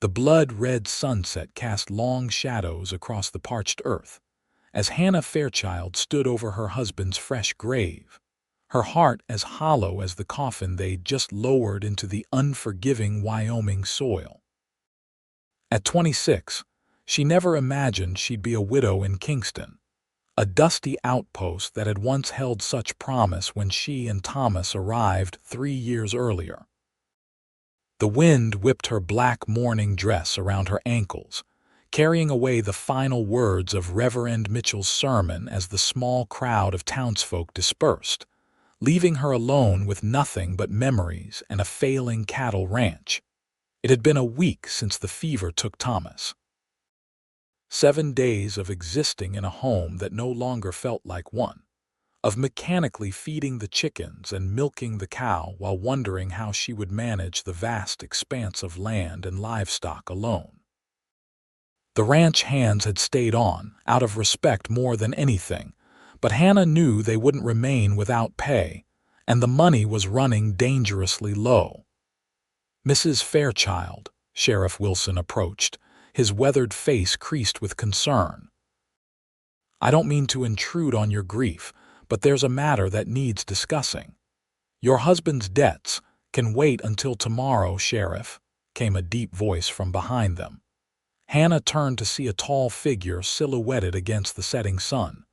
The blood-red sunset cast long shadows across the parched earth, as Hannah Fairchild stood over her husband's fresh grave, her heart as hollow as the coffin they'd just lowered into the unforgiving Wyoming soil. At 26, she never imagined she'd be a widow in Kingston, a dusty outpost that had once held such promise when she and Thomas arrived 3 years earlier. The wind whipped her black mourning dress around her ankles, carrying away the final words of Reverend Mitchell's sermon as the small crowd of townsfolk dispersed, leaving her alone with nothing but memories and a failing cattle ranch. It had been a week since the fever took Thomas. 7 days of existing in a home that no longer felt like one, of mechanically feeding the chickens and milking the cow while wondering how she would manage the vast expanse of land and livestock alone. The ranch hands had stayed on, out of respect more than anything, but Hannah knew they wouldn't remain without pay, and the money was running dangerously low. Mrs. Fairchild, Sheriff Wilson approached, his weathered face creased with concern. "I don't mean to intrude on your grief, but there's a matter that needs discussing. Your husband's debts can wait until tomorrow, Sheriff," came a deep voice from behind them. Hannah turned to see a tall figure silhouetted against the setting sun.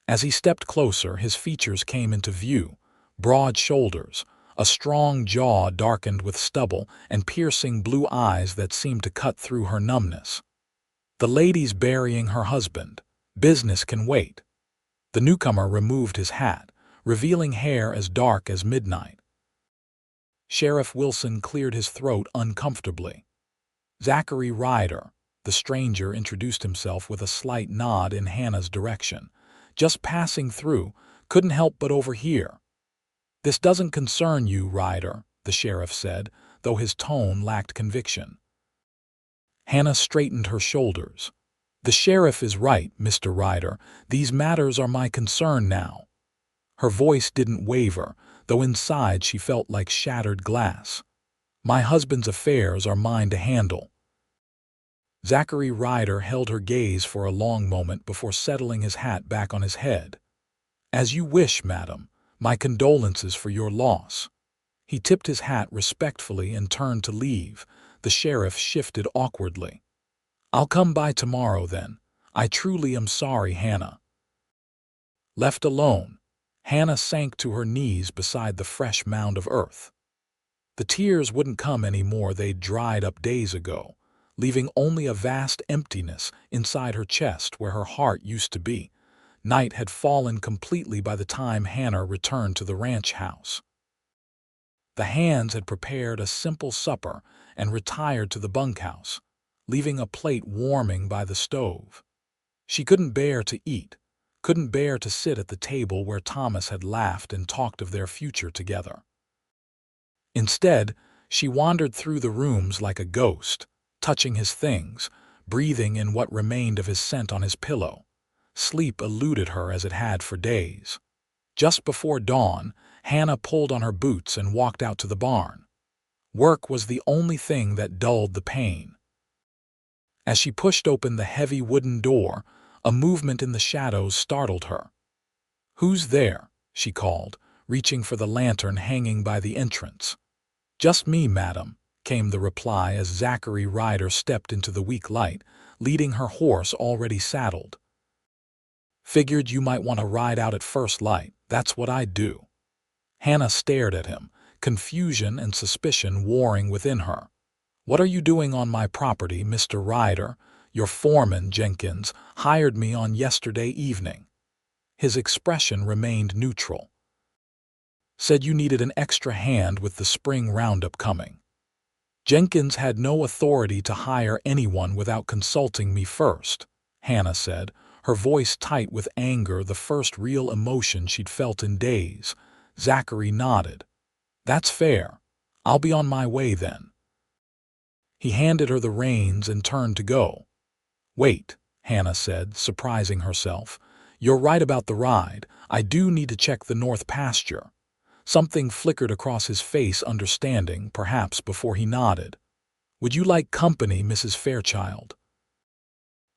As he stepped closer, his features came into view: broad shoulders, a strong jaw darkened with stubble, and piercing blue eyes that seemed to cut through her numbness. "The lady's burying her husband. Business can wait." The newcomer removed his hat, revealing hair as dark as midnight. Sheriff Wilson cleared his throat uncomfortably. "Zachary Ryder," the stranger introduced himself with a slight nod in Hannah's direction. "Just passing through, couldn't help but overhear." "This doesn't concern you, Ryder," the sheriff said, though his tone lacked conviction. Hannah straightened her shoulders. "The sheriff is right, Mr. Ryder. These matters are my concern now." Her voice didn't waver, though inside she felt like shattered glass. "My husband's affairs are mine to handle." Zachary Ryder held her gaze for a long moment before settling his hat back on his head. "As you wish, madam. My condolences for your loss." He tipped his hat respectfully and turned to leave. The sheriff shifted awkwardly. "I'll come by tomorrow then. I truly am sorry, Hannah." Left alone, Hannah sank to her knees beside the fresh mound of earth. The tears wouldn't come anymore. They'd dried up days ago, leaving only a vast emptiness inside her chest where her heart used to be. Night had fallen completely by the time Hannah returned to the ranch house. The hands had prepared a simple supper and retired to the bunkhouse, leaving a plate warming by the stove. She couldn't bear to eat, couldn't bear to sit at the table where Thomas had laughed and talked of their future together. Instead, she wandered through the rooms like a ghost, touching his things, breathing in what remained of his scent on his pillow. Sleep eluded her as it had for days. Just before dawn, Hannah pulled on her boots and walked out to the barn. Work was the only thing that dulled the pain. As she pushed open the heavy wooden door, a movement in the shadows startled her. "Who's there?" she called, reaching for the lantern hanging by the entrance. "Just me, madam," came the reply as Zachary Ryder stepped into the weak light, leading her horse already saddled. "Figured you might want to ride out at first light. That's what I'd do." Hannah stared at him, confusion and suspicion warring within her. "What are you doing on my property, Mr. Ryder? Your foreman, Jenkins, hired me on yesterday evening." His expression remained neutral. "Said you needed an extra hand with the spring roundup coming." "Jenkins had no authority to hire anyone without consulting me first," Hannah said, her voice tight with anger, the first real emotion she'd felt in days. Zachary nodded. "That's fair. I'll be on my way then." He handed her the reins and turned to go. "Wait," Hannah said, surprising herself. "You're right about the ride. I do need to check the north pasture." Something flickered across his face, understanding, perhaps, before he nodded. Would you like company, Mrs. Fairchild?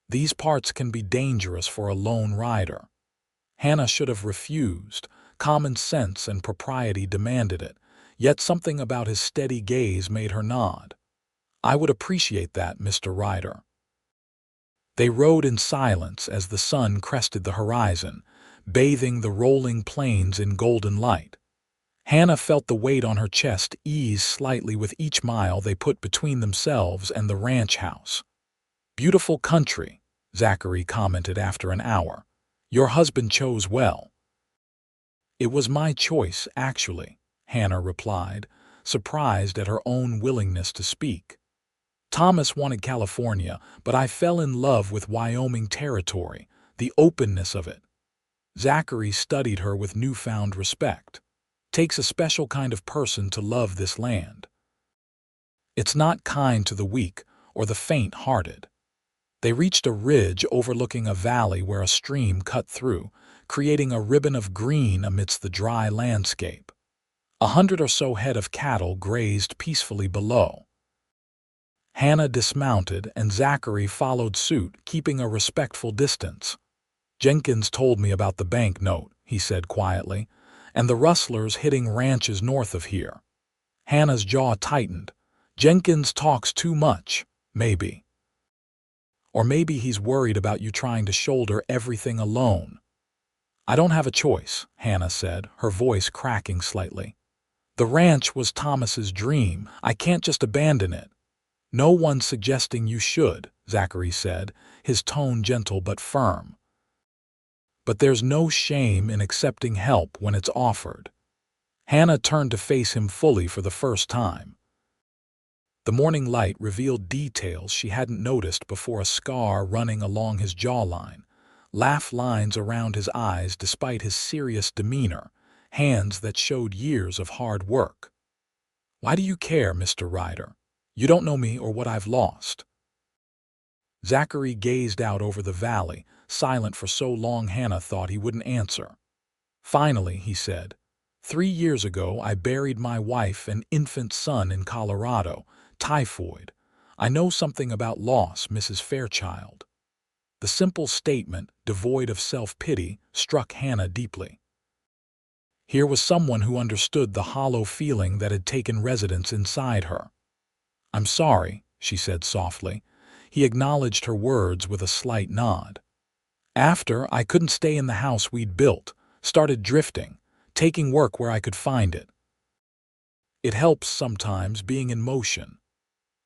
These parts can be dangerous for a lone rider. Hannah should have refused. Common sense and propriety demanded it, yet something about his steady gaze made her nod. I would appreciate that, Mr. Ryder. They rode in silence as the sun crested the horizon, bathing the rolling plains in golden light. Hannah felt the weight on her chest ease slightly with each mile they put between themselves and the ranch house. "Beautiful country," Zachary commented after an hour. "Your husband chose well." "It was my choice, actually," Hannah replied, surprised at her own willingness to speak. "Thomas wanted California, but I fell in love with Wyoming territory, the openness of it." Zachary studied her with newfound respect. "Takes a special kind of person to love this land. It's not kind to the weak or the faint-hearted." They reached a ridge overlooking a valley where a stream cut through, creating a ribbon of green amidst the dry landscape. 100 or so head of cattle grazed peacefully below. Hannah dismounted and Zachary followed suit, keeping a respectful distance. "Jenkins told me about the bank note," he said quietly, "and the rustlers hitting ranches north of here." Hannah's jaw tightened. "Jenkins talks too much, maybe. Or maybe he's worried about you trying to shoulder everything alone." "I don't have a choice," Hannah said, her voice cracking slightly. "The ranch was Thomas's dream. I can't just abandon it." "No one's suggesting you should," Zachary said, his tone gentle but firm. "But there's no shame in accepting help when it's offered." Hannah turned to face him fully for the first time. The morning light revealed details she hadn't noticed before: a scar running along his jawline, laugh lines around his eyes despite his serious demeanor, hands that showed years of hard work. "Why do you care, Mr. Ryder? You don't know me or what I've lost." Zachary gazed out over the valley, silent for so long Hannah thought he wouldn't answer. Finally, he said, "3 years ago I buried my wife and infant son in Colorado. Typhoid. I know something about loss, Mrs. Fairchild." The simple statement, devoid of self-pity, struck Hannah deeply. Here was someone who understood the hollow feeling that had taken residence inside her. "I'm sorry," she said softly. He acknowledged her words with a slight nod. "After, I couldn't stay in the house we'd built, started drifting, taking work where I could find it. It helps sometimes being in motion.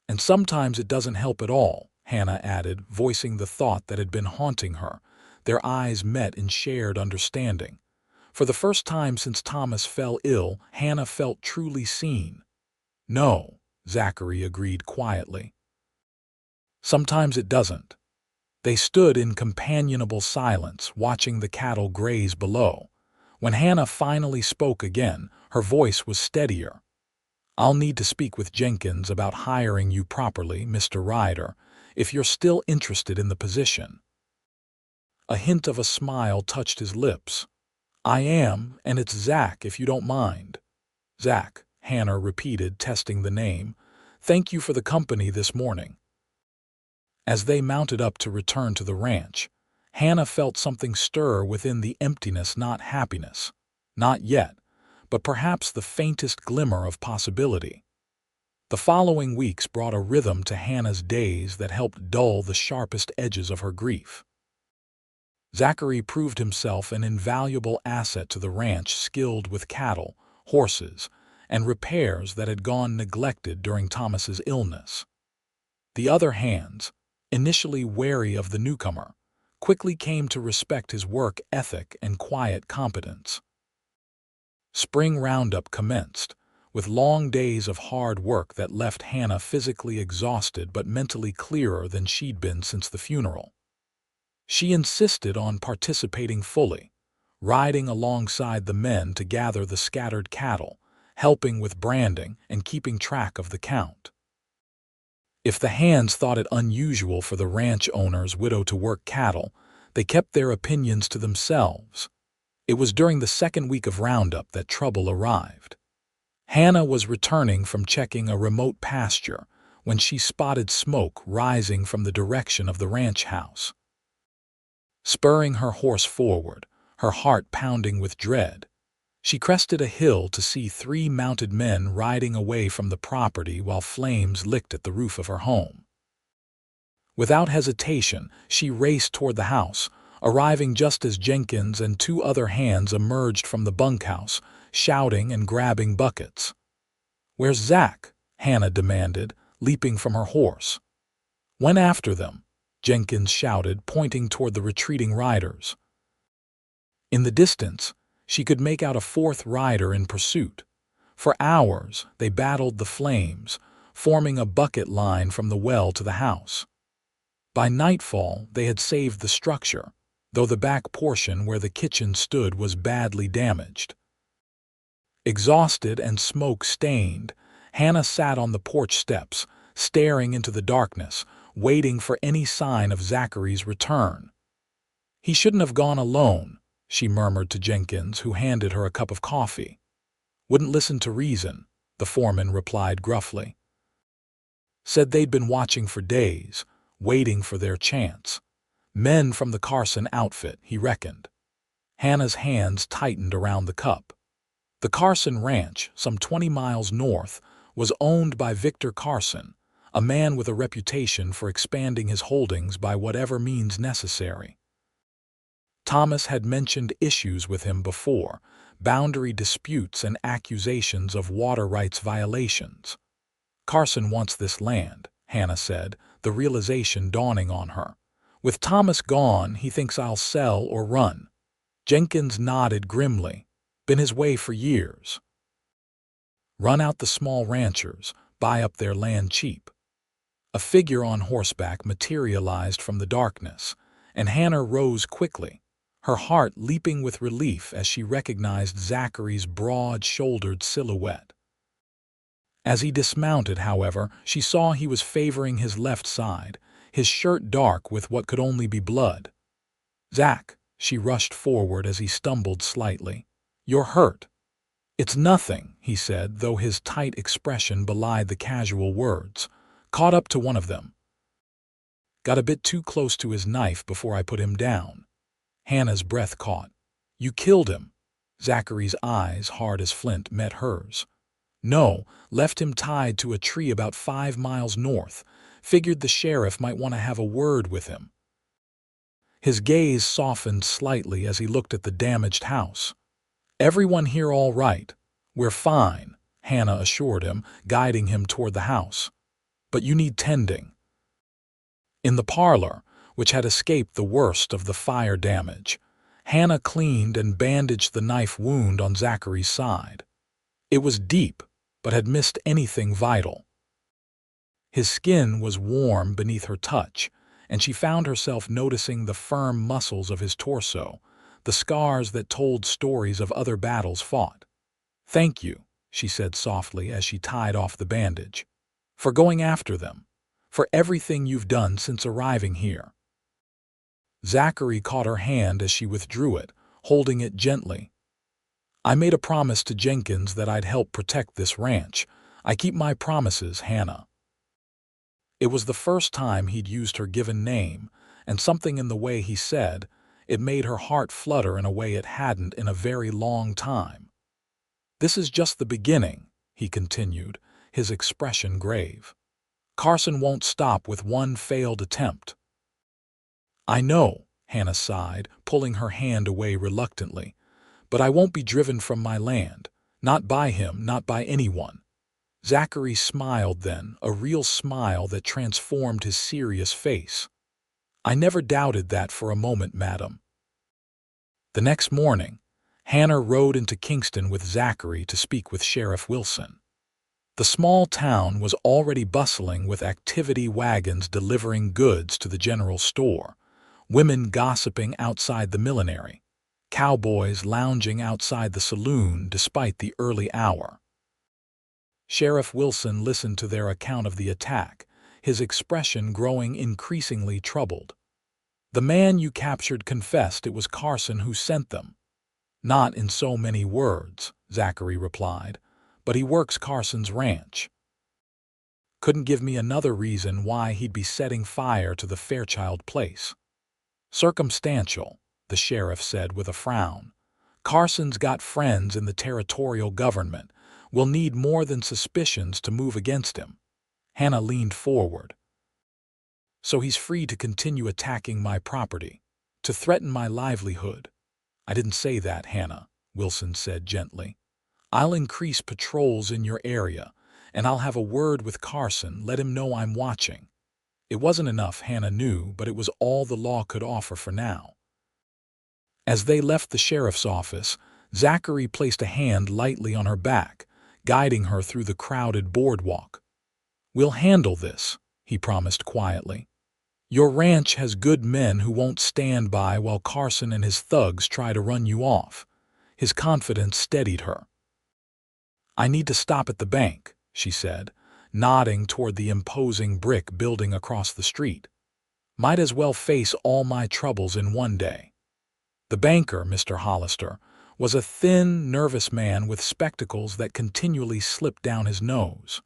And sometimes it doesn't help at all," Hannah added, voicing the thought that had been haunting her. Their eyes met in shared understanding. For the first time since Thomas fell ill, Hannah felt truly seen. "No," Zachary agreed quietly. "Sometimes it doesn't." They stood in companionable silence, watching the cattle graze below. When Hannah finally spoke again, her voice was steadier. "I'll need to speak with Jenkins about hiring you properly, Mr. Ryder, if you're still interested in the position." A hint of a smile touched his lips. "I am, and it's Zach, if you don't mind." "Zach," Hannah repeated, testing the name. "Thank you for the company this morning." As they mounted up to return to the ranch, Hannah felt something stir within, the emptiness, not happiness. Not yet, but perhaps the faintest glimmer of possibility. The following weeks brought a rhythm to Hannah's days that helped dull the sharpest edges of her grief. Zachary proved himself an invaluable asset to the ranch, skilled with cattle, horses, and repairs that had gone neglected during Thomas's illness. The other hands, initially wary of the newcomer, quickly came to respect his work ethic and quiet competence. Spring roundup commenced, with long days of hard work that left Hannah physically exhausted but mentally clearer than she'd been since the funeral. She insisted on participating fully, riding alongside the men to gather the scattered cattle, helping with branding and keeping track of the count. If the hands thought it unusual for the ranch owner's widow to work cattle, they kept their opinions to themselves. It was during the second week of roundup that trouble arrived. Hannah was returning from checking a remote pasture when she spotted smoke rising from the direction of the ranch house. Spurring her horse forward, her heart pounding with dread, she crested a hill to see 3 mounted men riding away from the property while flames licked at the roof of her home. Without hesitation, she raced toward the house, arriving just as Jenkins and 2 other hands emerged from the bunkhouse, shouting and grabbing buckets. "Where's Zach?" Hannah demanded, leaping from her horse. "Went after them," Jenkins shouted, pointing toward the retreating riders. In the distance, she could make out a 4th rider in pursuit. For hours, they battled the flames, forming a bucket line from the well to the house. By nightfall, they had saved the structure, though the back portion where the kitchen stood was badly damaged. Exhausted and smoke-stained, Hannah sat on the porch steps, staring into the darkness, waiting for any sign of Zachary's return. "He shouldn't have gone alone," she murmured to Jenkins, who handed her a cup of coffee. "Wouldn't listen to reason," the foreman replied gruffly. "Said they'd been watching for days, waiting for their chance. Men from the Carson outfit, he reckoned." Hannah's hands tightened around the cup. The Carson Ranch, some 20 miles north, was owned by Victor Carson, a man with a reputation for expanding his holdings by whatever means necessary. Thomas had mentioned issues with him before, boundary disputes and accusations of water rights violations. "Carson wants this land," Hannah said, the realization dawning on her. "With Thomas gone, he thinks I'll sell or run." Jenkins nodded grimly. "Been his way for years. Run out the small ranchers, buy up their land cheap." A figure on horseback materialized from the darkness, and Hannah rose quickly, her heart leaping with relief as she recognized Zachary's broad-shouldered silhouette. As he dismounted, however, she saw he was favoring his left side, his shirt dark with what could only be blood. "Zach," she rushed forward as he stumbled slightly. "You're hurt." "It's nothing," he said, though his tight expression belied the casual words. "Caught up to one of them. Got a bit too close to his knife before I put him down." Hannah's breath caught. "You killed him?" Zachary's eyes, hard as flint, met hers. "No, left him tied to a tree about 5 miles north. Figured the sheriff might want to have a word with him." His gaze softened slightly as he looked at the damaged house. "Everyone here all right?" "We're fine," Hannah assured him, guiding him toward the house. "But you need tending." In the parlor, which had escaped the worst of the fire damage, Hannah cleaned and bandaged the knife wound on Zachary's side. It was deep, but had missed anything vital. His skin was warm beneath her touch, and she found herself noticing the firm muscles of his torso, the scars that told stories of other battles fought. "Thank you," she said softly as she tied off the bandage. "For going after them. For everything you've done since arriving here." Zachary caught her hand as she withdrew it, holding it gently. "I made a promise to Jenkins that I'd help protect this ranch. I keep my promises, Hannah." It was the first time he'd used her given name, and something in the way he said it made her heart flutter in a way it hadn't in a very long time. "This is just the beginning," he continued, his expression grave. "Carson won't stop with one failed attempt." "I know," Hannah sighed, pulling her hand away reluctantly, "but I won't be driven from my land. Not by him, not by anyone." Zachary smiled then, a real smile that transformed his serious face. "I never doubted that for a moment, madam." The next morning, Hannah rode into Kingston with Zachary to speak with Sheriff Wilson. The small town was already bustling with activity wagons delivering goods to the general store, women gossiping outside the millinery, cowboys lounging outside the saloon despite the early hour. Sheriff Wilson listened to their account of the attack, his expression growing increasingly troubled. "The man you captured confessed it was Carson who sent them." "Not in so many words," Zachary replied, "but he works Carson's ranch." couldn't give me another reason why he'd be setting fire to the Fairchild place. Circumstantial, the sheriff said with a frown. Carson's got friends in the territorial government. We'll need more than suspicions to move against him. Hannah leaned forward. So he's free to continue attacking my property, to threaten my livelihood. I didn't say that, Hannah, Wilson said gently. I'll increase patrols in your area, and I'll have a word with Carson, let him know I'm watching. It wasn't enough, Hannah knew, but it was all the law could offer for now. As they left the sheriff's office, Zachary placed a hand lightly on her back, guiding her through the crowded boardwalk. We'll handle this, he promised quietly. Your ranch has good men who won't stand by while Carson and his thugs try to run you off. His confidence steadied her. I need to stop at the bank, she said, nodding toward the imposing brick building across the street. Might as well face all my troubles in one day. The banker, Mr. Hollister, was a thin, nervous man with spectacles that continually slipped down his nose.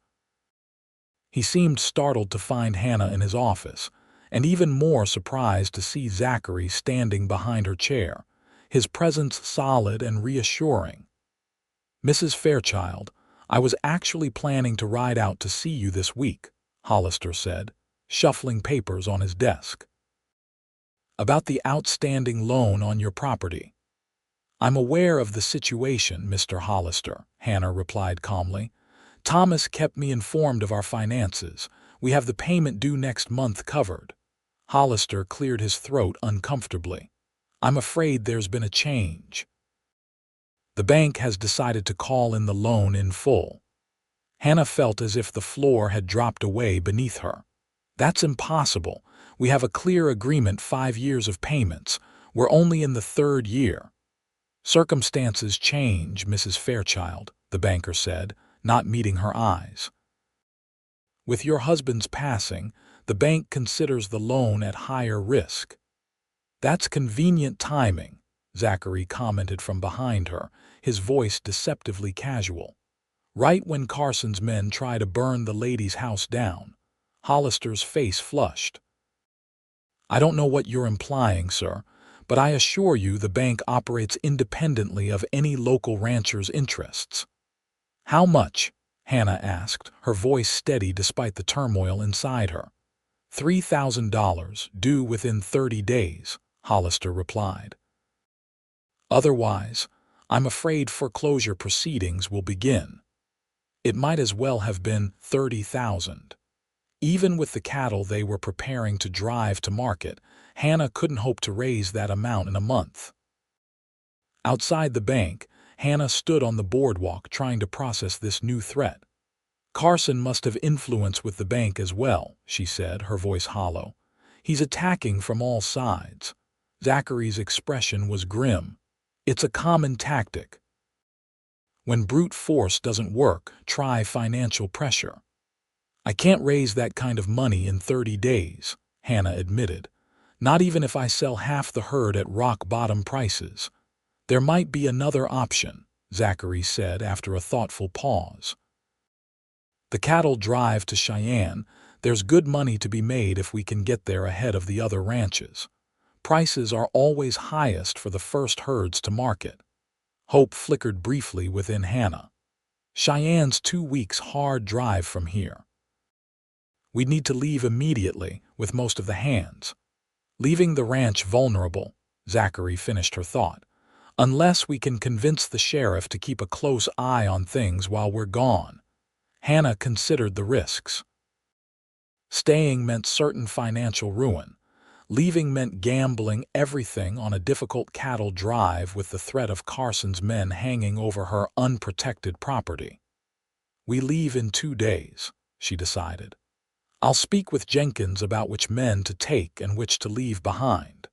He seemed startled to find Hannah in his office, and even more surprised to see Zachary standing behind her chair, his presence solid and reassuring. Mrs. Fairchild, I was actually planning to ride out to see you this week, Hollister said, shuffling papers on his desk. About the outstanding loan on your property. I'm aware of the situation, Mr. Hollister, Hannah replied calmly. Thomas kept me informed of our finances. We have the payment due next month covered. Hollister cleared his throat uncomfortably. I'm afraid there's been a change. The bank has decided to call in the loan in full. Hannah felt as if the floor had dropped away beneath her. That's impossible. We have a clear agreement, 5 years of payments. We're only in the 3rd year. Circumstances change, Mrs. Fairchild, the banker said, not meeting her eyes. With your husband's passing, the bank considers the loan at higher risk. That's convenient timing, Zachary commented from behind her, his voice deceptively casual. Right when Carson's men try to burn the lady's house down. Hollister's face flushed. I don't know what you're implying, sir, but I assure you the bank operates independently of any local rancher's interests. How much? Hannah asked, her voice steady despite the turmoil inside her. $3,000, due within 30 days, Hollister replied. Otherwise, I'm afraid foreclosure proceedings will begin. It might as well have been 30,000. Even with the cattle they were preparing to drive to market, Hannah couldn't hope to raise that amount in a month. Outside the bank, Hannah stood on the boardwalk trying to process this new threat. Carson must have influence with the bank as well, she said, her voice hollow. He's attacking from all sides. Zachary's expression was grim. It's a common tactic. When brute force doesn't work, try financial pressure. I can't raise that kind of money in 30 days, Hannah admitted. Not even if I sell half the herd at rock-bottom prices. There might be another option, Zachary said after a thoughtful pause. The cattle drive to Cheyenne. There's good money to be made if we can get there ahead of the other ranches. Prices are always highest for the first herds to market. Hope flickered briefly within Hannah. Cheyenne's 2 weeks' hard drive from here. We'd need to leave immediately with most of the hands. Leaving the ranch vulnerable, Zachary finished her thought, unless we can convince the sheriff to keep a close eye on things while we're gone. Hannah considered the risks. Staying meant certain financial ruin. Leaving meant gambling everything on a difficult cattle drive with the threat of Carson's men hanging over her unprotected property. We leave in 2 days, she decided. I'll speak with Jenkins about which men to take and which to leave behind.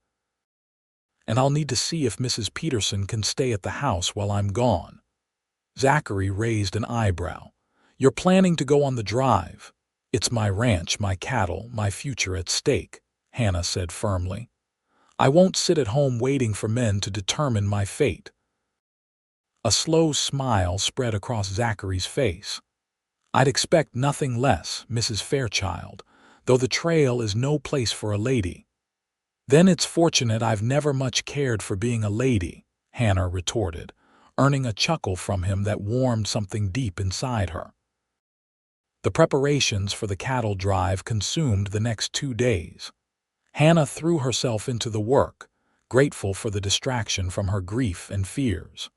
And I'll need to see if Mrs. Peterson can stay at the house while I'm gone. Zachary raised an eyebrow. You're planning to go on the drive. It's my ranch, my cattle, my future at stake, Hannah said firmly. I won't sit at home waiting for men to determine my fate. A slow smile spread across Zachary's face. "I'd expect nothing less, Mrs. Fairchild, though the trail is no place for a lady." "Then it's fortunate I've never much cared for being a lady," Hannah retorted, earning a chuckle from him that warmed something deep inside her. The preparations for the cattle drive consumed the next 2 days. Hannah threw herself into the work, grateful for the distraction from her grief and fears.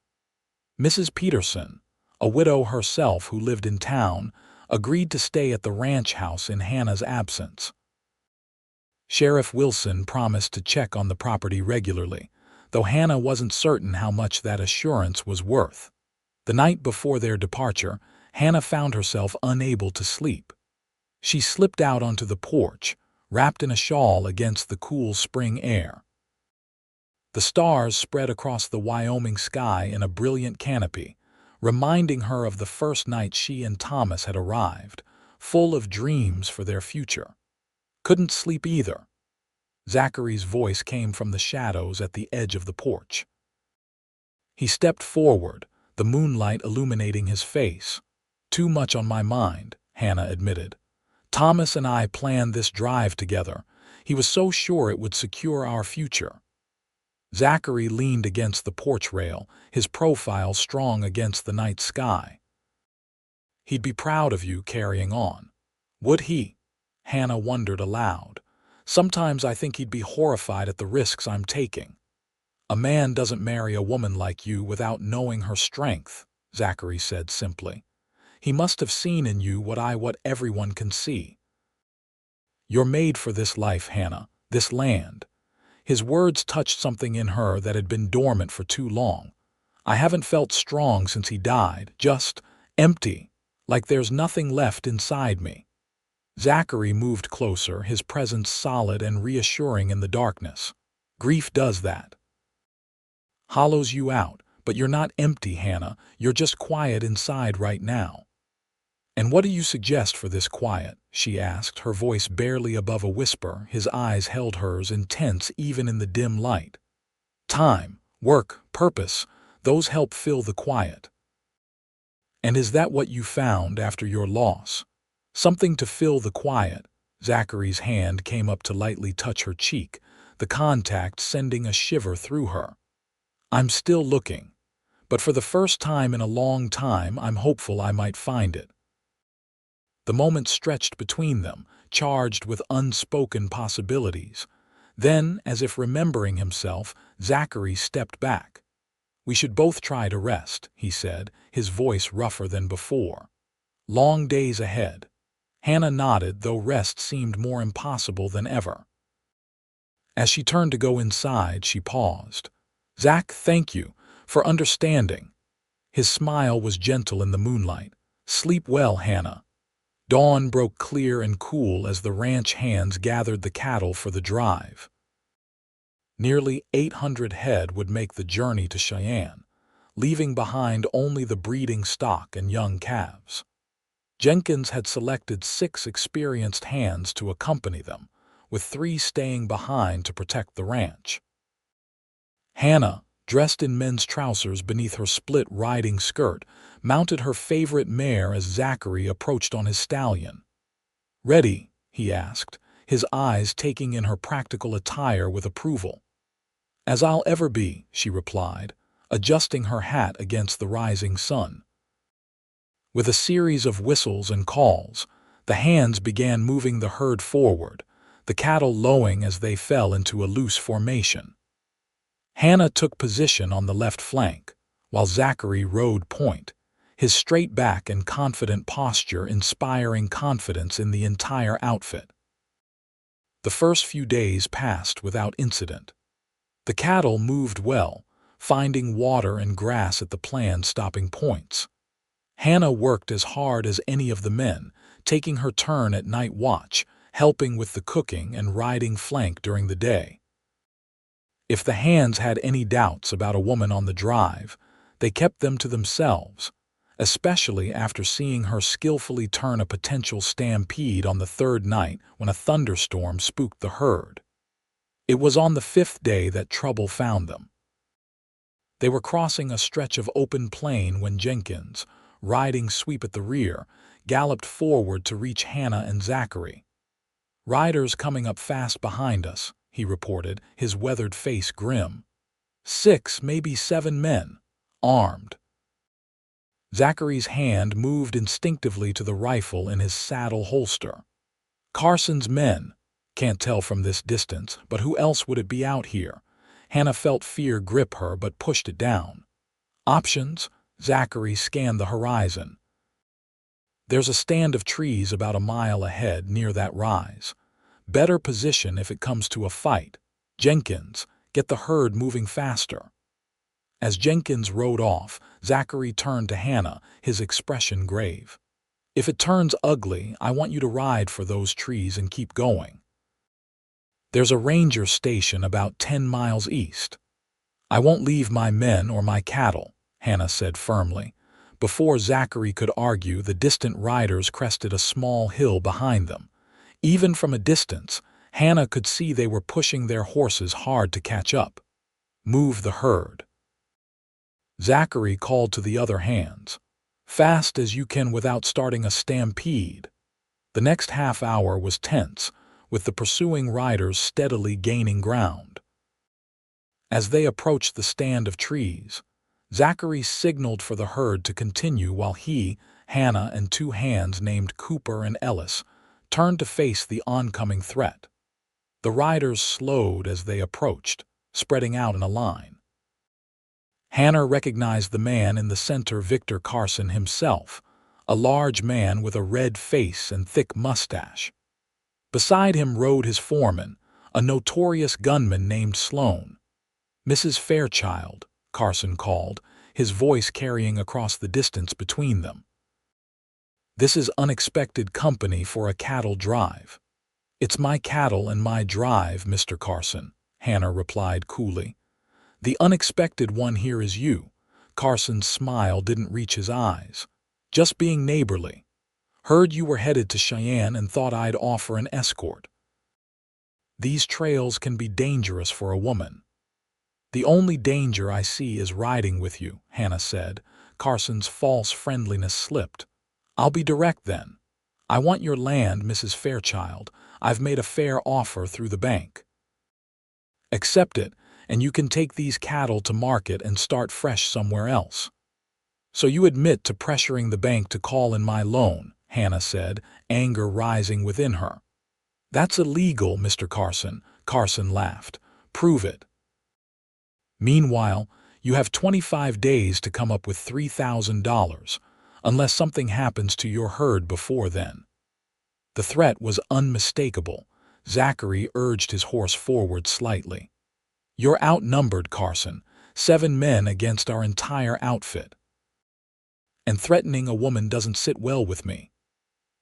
Mrs. Peterson, a widow herself who lived in town, agreed to stay at the ranch house in Hannah's absence. Sheriff Wilson promised to check on the property regularly, though Hannah wasn't certain how much that assurance was worth. The night before their departure, Hannah found herself unable to sleep. She slipped out onto the porch, wrapped in a shawl against the cool spring air. The stars spread across the Wyoming sky in a brilliant canopy, reminding her of the first night she and Thomas had arrived, full of dreams for their future. "Couldn't sleep either." Zachary's voice came from the shadows at the edge of the porch. He stepped forward, the moonlight illuminating his face. "Too much on my mind," Hannah admitted. "Thomas and I planned this drive together. He was so sure it would secure our future." Zachary leaned against the porch rail, his profile strong against the night sky. "He'd be proud of you carrying on." "Would he?" Hannah wondered aloud. "Sometimes I think he'd be horrified at the risks I'm taking." "A man doesn't marry a woman like you without knowing her strength," Zachary said simply. "He must have seen in you what everyone can see. You're made for this life, Hannah, this land." His words touched something in her that had been dormant for too long. "I haven't felt strong since he died, just empty, like there's nothing left inside me." Zachary moved closer, his presence solid and reassuring in the darkness. "Grief does that. Hollows you out, but you're not empty, Hannah. You're just quiet inside right now." "And what do you suggest for this quiet?" she asked, her voice barely above a whisper. His eyes held hers, intense even in the dim light. "Time, work, purpose, those help fill the quiet." "And is that what you found after your loss? Something to fill the quiet?" Zachary's hand came up to lightly touch her cheek, the contact sending a shiver through her. "I'm still looking, but for the first time in a long time I'm hopeful I might find it." The moment stretched between them, charged with unspoken possibilities. Then, as if remembering himself, Zachary stepped back. "We should both try to rest," he said, his voice rougher than before. "Long days ahead." Hannah nodded, though rest seemed more impossible than ever. As she turned to go inside, she paused. "Zach, thank you for understanding." His smile was gentle in the moonlight. "Sleep well, Hannah." Dawn broke clear and cool as the ranch hands gathered the cattle for the drive. Nearly 800 head would make the journey to Cheyenne, leaving behind only the breeding stock and young calves. Jenkins had selected 6 experienced hands to accompany them, with 3 staying behind to protect the ranch. Hannah, dressed in men's trousers beneath her split riding skirt, mounted her favorite mare as Zachary approached on his stallion. "Ready?" he asked, his eyes taking in her practical attire with approval. "As I'll ever be," she replied, adjusting her hat against the rising sun. With a series of whistles and calls, the hands began moving the herd forward, the cattle lowing as they fell into a loose formation. Hannah took position on the left flank, while Zachary rode point, his straight back and confident posture inspiring confidence in the entire outfit. The first few days passed without incident. The cattle moved well, finding water and grass at the planned stopping points. Hannah worked as hard as any of the men, taking her turn at night watch, helping with the cooking and riding flank during the day. If the hands had any doubts about a woman on the drive, they kept them to themselves, especially after seeing her skillfully turn a potential stampede on the 3rd night when a thunderstorm spooked the herd. It was on the 5th day that trouble found them. They were crossing a stretch of open plain when Jenkins, riding sweep at the rear, galloped forward to reach Hannah and Zachary. "Riders coming up fast behind us," he reported, his weathered face grim. 6, maybe 7 men, armed. Zachary's hand moved instinctively to the rifle in his saddle holster. Carson's men. Can't tell from this distance, but who else would it be out here? Hannah felt fear grip her but pushed it down. Options? Zachary scanned the horizon. "There's a stand of trees about a mile ahead near that rise. Better position if it comes to a fight. Jenkins, get the herd moving faster." As Jenkins rode off, Zachary turned to Hannah, his expression grave. "If it turns ugly, I want you to ride for those trees and keep going. There's a ranger station about 10 miles east." "I won't leave my men or my cattle," Hannah said firmly. Before Zachary could argue, the distant riders crested a small hill behind them. Even from a distance, Hannah could see they were pushing their horses hard to catch up. "Move the herd." Zachary called to the other hands. "Fast as you can without starting a stampede." The next half hour was tense, with the pursuing riders steadily gaining ground. As they approached the stand of trees, Zachary signaled for the herd to continue while he, Hannah, and 2 hands named Cooper and Ellis turned to face the oncoming threat. The riders slowed as they approached, spreading out in a line. Hannah recognized the man in the center, Victor Carson himself, a large man with a red face and thick mustache. Beside him rode his foreman, a notorious gunman named Sloan. "Mrs. Fairchild," Carson called, his voice carrying across the distance between them. "This is unexpected company for a cattle drive." "It's my cattle and my drive, Mr. Carson," Hannah replied coolly. "The unexpected one here is you." Carson's smile didn't reach his eyes. "Just being neighborly. Heard you were headed to Cheyenne and thought I'd offer an escort." "These trails can be dangerous for a woman." "The only danger I see is riding with you," Hannah said. Carson's false friendliness slipped. "I'll be direct then. I want your land, Mrs. Fairchild. I've made a fair offer through the bank. Accept it, and you can take these cattle to market and start fresh somewhere else." "So you admit to pressuring the bank to call in my loan," Hannah said, anger rising within her. "That's illegal, Mr. Carson," Carson laughed. "Prove it." "Meanwhile, you have 25 days to come up with $3,000, unless something happens to your herd before then." The threat was unmistakable. Zachary urged his horse forward slightly. "You're outnumbered, Carson. 7 men against our entire outfit. And threatening a woman doesn't sit well with me."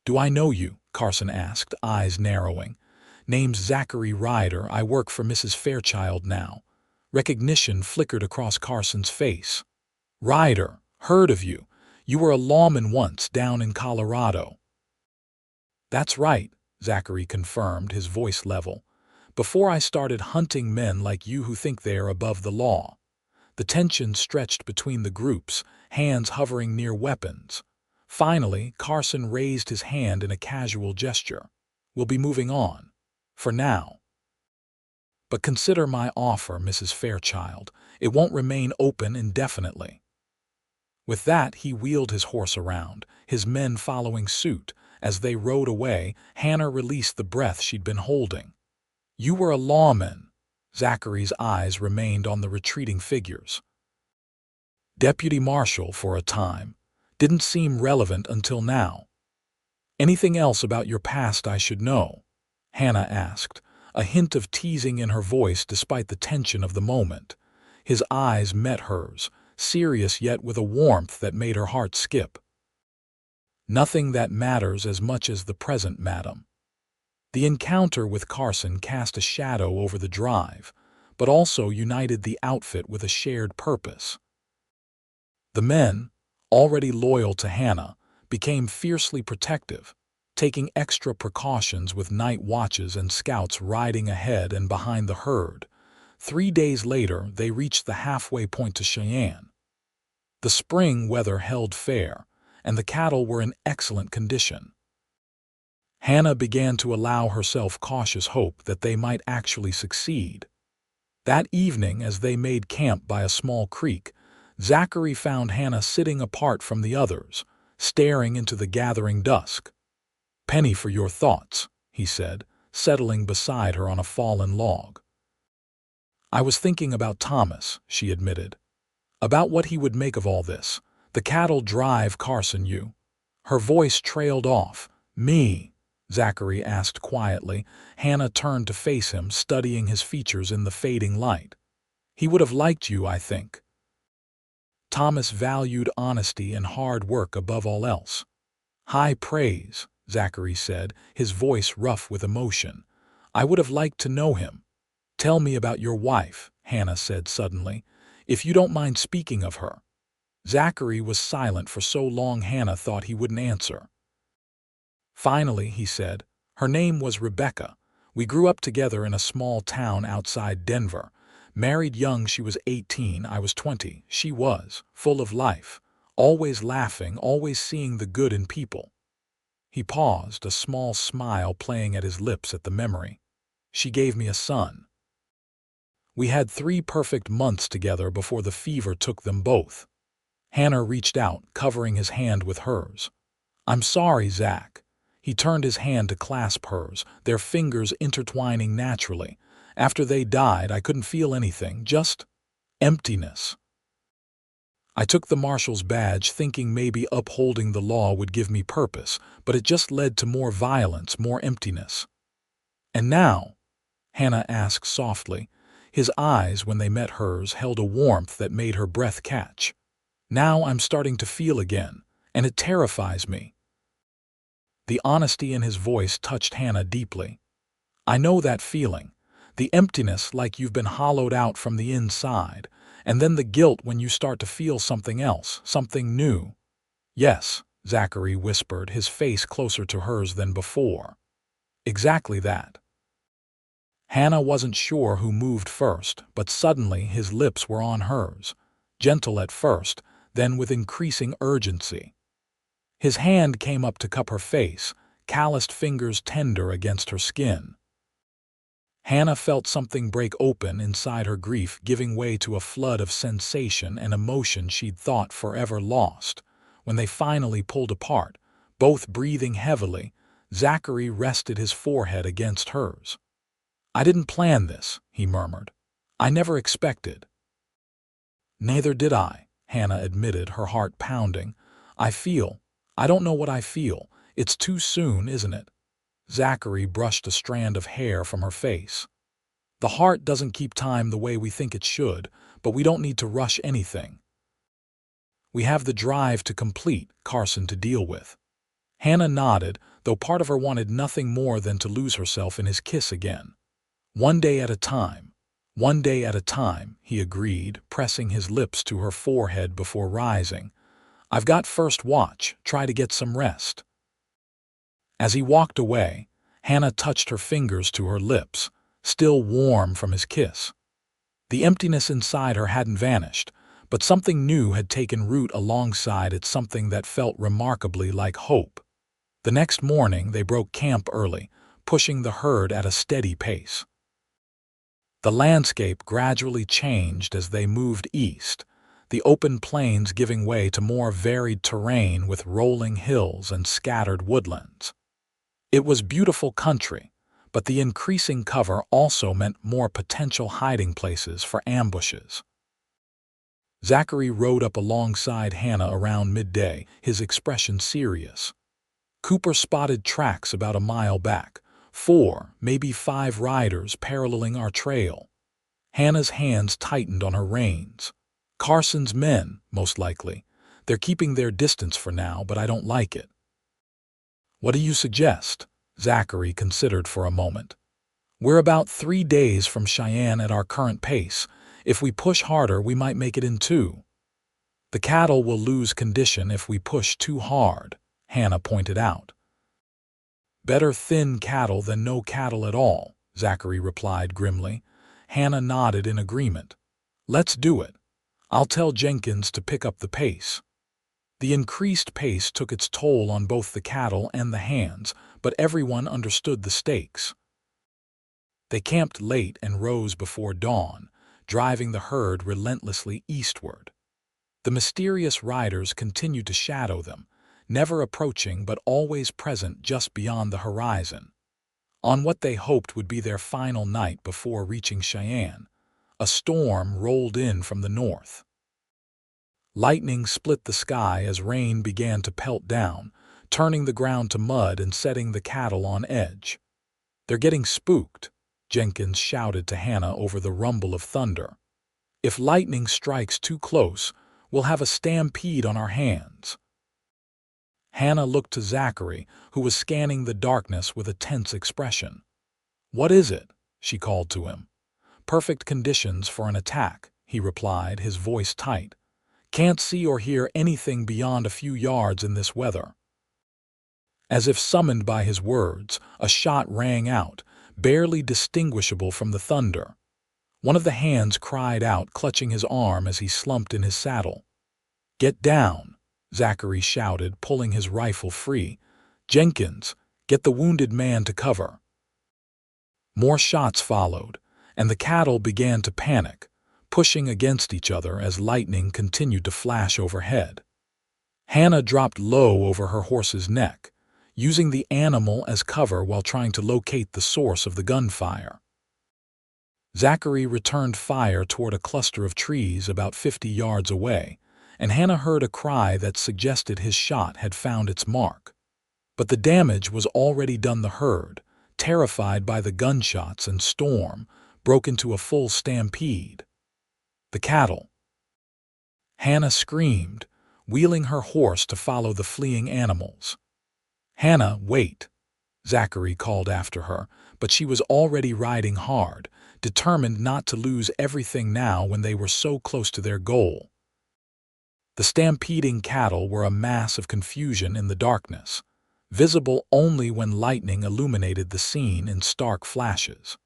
"Do I know you?" Carson asked, eyes narrowing. "Name's Zachary Ryder. I work for Mrs. Fairchild now." Recognition flickered across Carson's face. "Ryder, heard of you. You were a lawman once down in Colorado." "That's right," Zachary confirmed, his voice level. "Before I started hunting men like you who think they are above the law." The tension stretched between the groups, hands hovering near weapons. Finally, Carson raised his hand in a casual gesture. "We'll be moving on. For now. But consider my offer, Mrs. Fairchild. It won't remain open indefinitely." With that, he wheeled his horse around, his men following suit. As they rode away, Hannah released the breath she'd been holding. "You were a lawman." Zachary's eyes remained on the retreating figures. "Deputy marshal for a time. Didn't seem relevant until now." "Anything else about your past I should know?" Hannah asked, a hint of teasing in her voice despite the tension of the moment. His eyes met hers, serious yet with a warmth that made her heart skip. "Nothing that matters as much as the present, madam." The encounter with Carson cast a shadow over the drive, but also united the outfit with a shared purpose. The men, already loyal to Hannah, became fiercely protective, taking extra precautions with night watches and scouts riding ahead and behind the herd. 3 days later, they reached the halfway point to Cheyenne. The spring weather held fair, and the cattle were in excellent condition. Hannah began to allow herself cautious hope that they might actually succeed. That evening, as they made camp by a small creek, Zachary found Hannah sitting apart from the others, staring into the gathering dusk. "Penny for your thoughts," he said, settling beside her on a fallen log. "I was thinking about Thomas," she admitted. "About what he would make of all this. The cattle drive Carson, you." Her voice trailed off. "Me?" Zachary asked quietly. Hannah turned to face him, studying his features in the fading light. "He would have liked you, I think." Thomas valued honesty and hard work above all else. "High praise," Zachary said, his voice rough with emotion. "I would have liked to know him." "Tell me about your wife," Hannah said suddenly, "if you don't mind speaking of her." Zachary was silent for so long Hannah thought he wouldn't answer. Finally, he said, "Her name was Rebecca. We grew up together in a small town outside Denver. Married young, she was 18, I was 20. She was full of life, always laughing, always seeing the good in people." He paused, a small smile playing at his lips at the memory. "She gave me a son. We had 3 perfect months together before the fever took them both." Hannah reached out, covering his hand with hers. "I'm sorry, Zach." He turned his hand to clasp hers, their fingers intertwining naturally. "After they died, I couldn't feel anything, just emptiness. I took the marshal's badge thinking maybe upholding the law would give me purpose, but it just led to more violence, more emptiness." "And now?" Hannah asked softly. His eyes, when they met hers, held a warmth that made her breath catch. "Now I'm starting to feel again, and it terrifies me." The honesty in his voice touched Hannah deeply. "I know that feeling. The emptiness, like you've been hollowed out from the inside, and then the guilt when you start to feel something else, something new." "Yes," Zachary whispered, his face closer to hers than before. "Exactly that." Hannah wasn't sure who moved first, but suddenly his lips were on hers, gentle at first, then with increasing urgency. His hand came up to cup her face, calloused fingers tender against her skin. Hannah felt something break open inside her, grief giving way to a flood of sensation and emotion she'd thought forever lost. When they finally pulled apart, both breathing heavily, Zachary rested his forehead against hers. "I didn't plan this," he murmured. "I never expected." "Neither did I," Hannah admitted, her heart pounding. I don't know what I feel. It's too soon, isn't it?" Zachary brushed a strand of hair from her face. "The heart doesn't keep time the way we think it should, but we don't need to rush anything. We have the drive to complete, Carson to deal with." Hannah nodded, though part of her wanted nothing more than to lose herself in his kiss again. "One day at a time. One day at a time," he agreed, pressing his lips to her forehead before rising. "I've got first watch. Try to get some rest." As he walked away, Hannah touched her fingers to her lips, still warm from his kiss. The emptiness inside her hadn't vanished, but something new had taken root alongside it, something that felt remarkably like hope. The next morning they broke camp early, pushing the herd at a steady pace. The landscape gradually changed as they moved east, the open plains giving way to more varied terrain with rolling hills and scattered woodlands. It was beautiful country, but the increasing cover also meant more potential hiding places for ambushes. Zachary rode up alongside Hannah around midday, his expression serious. "Cooper spotted tracks about a mile back, 4, maybe 5 riders paralleling our trail." Hannah's hands tightened on her reins. "Carson's men, most likely. They're keeping their distance for now, but I don't like it." "What do you suggest?" Zachary considered for a moment. "We're about 3 days from Cheyenne at our current pace. If we push harder, we might make it in 2. The cattle will lose condition if we push too hard," Hannah pointed out. "Better thin cattle than no cattle at all," Zachary replied grimly. Hannah nodded in agreement. "Let's do it. I'll tell Jenkins to pick up the pace." The increased pace took its toll on both the cattle and the hands, but everyone understood the stakes. They camped late and rose before dawn, driving the herd relentlessly eastward. The mysterious riders continued to shadow them, never approaching but always present just beyond the horizon. On what they hoped would be their final night before reaching Cheyenne, a storm rolled in from the north. Lightning split the sky as rain began to pelt down, turning the ground to mud and setting the cattle on edge. "They're getting spooked," Jenkins shouted to Hannah over the rumble of thunder. "If lightning strikes too close, we'll have a stampede on our hands." Hannah looked to Zachary, who was scanning the darkness with a tense expression. "What is it?" she called to him. "Perfect conditions for an attack," he replied, his voice tight. "Can't see or hear anything beyond a few yards in this weather." As if summoned by his words, a shot rang out, barely distinguishable from the thunder. One of the hands cried out, clutching his arm as he slumped in his saddle. "Get down," Zachary shouted, pulling his rifle free. "Jenkins, get the wounded man to cover." More shots followed, and the cattle began to panic, pushing against each other as lightning continued to flash overhead. Hannah dropped low over her horse's neck, using the animal as cover while trying to locate the source of the gunfire. Zachary returned fire toward a cluster of trees about 50 yards away, and Hannah heard a cry that suggested his shot had found its mark. But the damage was already done. The herd, terrified by the gunshots and storm, broke into a full stampede. The cattle. Hannah screamed, wheeling her horse to follow the fleeing animals. "Hannah, wait," Zachary called after her, but she was already riding hard, determined not to lose everything now when they were so close to their goal. The stampeding cattle were a mass of confusion in the darkness, visible only when lightning illuminated the scene in stark flashes.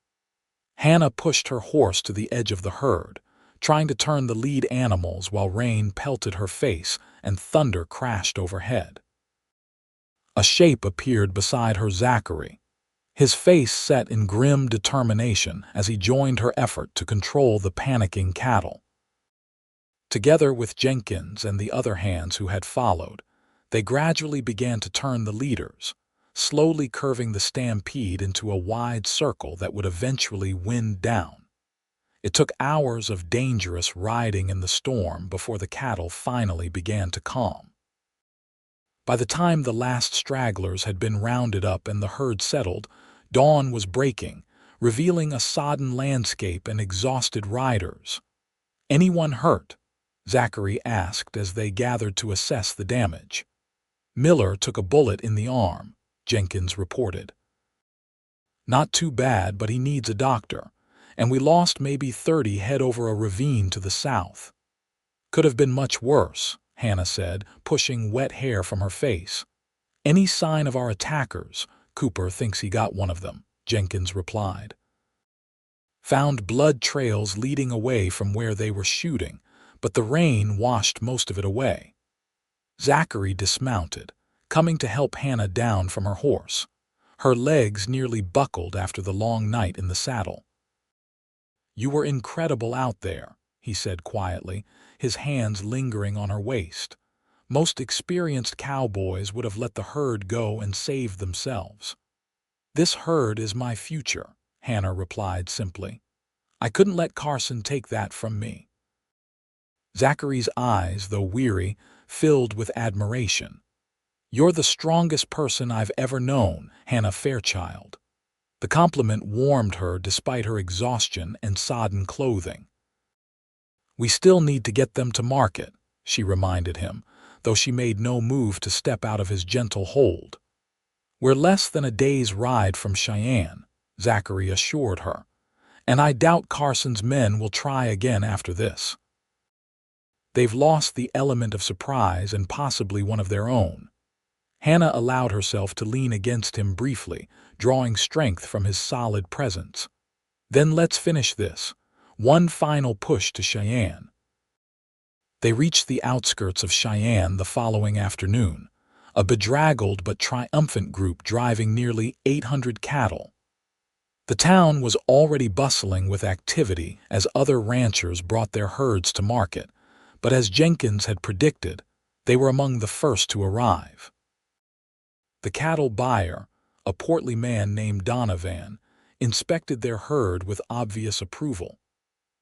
Hannah pushed her horse to the edge of the herd, trying to turn the lead animals while rain pelted her face and thunder crashed overhead. A shape appeared beside her, Zachary, his face set in grim determination as he joined her effort to control the panicking cattle. Together with Jenkins and the other hands who had followed, they gradually began to turn the leaders, slowly curving the stampede into a wide circle that would eventually wind down. It took hours of dangerous riding in the storm before the cattle finally began to calm. By the time the last stragglers had been rounded up and the herd settled, dawn was breaking, revealing a sodden landscape and exhausted riders. "Anyone hurt?" Zachary asked as they gathered to assess the damage. "Miller took a bullet in the arm," Jenkins reported. "Not too bad, but he needs a doctor, and we lost maybe 30 head over a ravine to the south." "Could have been much worse," Hannah said, pushing wet hair from her face. "Any sign of our attackers? Cooper thinks he got one of them," Jenkins replied. "Found blood trails leading away from where they were shooting, but the rain washed most of it away." Zachary dismounted, coming to help Hannah down from her horse. Her legs nearly buckled after the long night in the saddle. "You were incredible out there," he said quietly, his hands lingering on her waist. "Most experienced cowboys would have let the herd go and saved themselves." "This herd is my future," Hannah replied simply. "I couldn't let Carson take that from me." Zachary's eyes, though weary, filled with admiration. "You're the strongest person I've ever known, Hannah Fairchild." The compliment warmed her despite her exhaustion and sodden clothing. "We still need to get them to market," she reminded him, though she made no move to step out of his gentle hold. "We're less than a day's ride from Cheyenne," Zachary assured her, "and I doubt Carson's men will try again after this. They've lost the element of surprise and possibly one of their own." Hannah allowed herself to lean against him briefly, drawing strength from his solid presence. "Then let's finish this. One final push to Cheyenne." They reached the outskirts of Cheyenne the following afternoon, a bedraggled but triumphant group driving nearly 800 cattle. The town was already bustling with activity as other ranchers brought their herds to market, but as Jenkins had predicted, they were among the first to arrive. The cattle buyer, a portly man named Donovan, inspected their herd with obvious approval.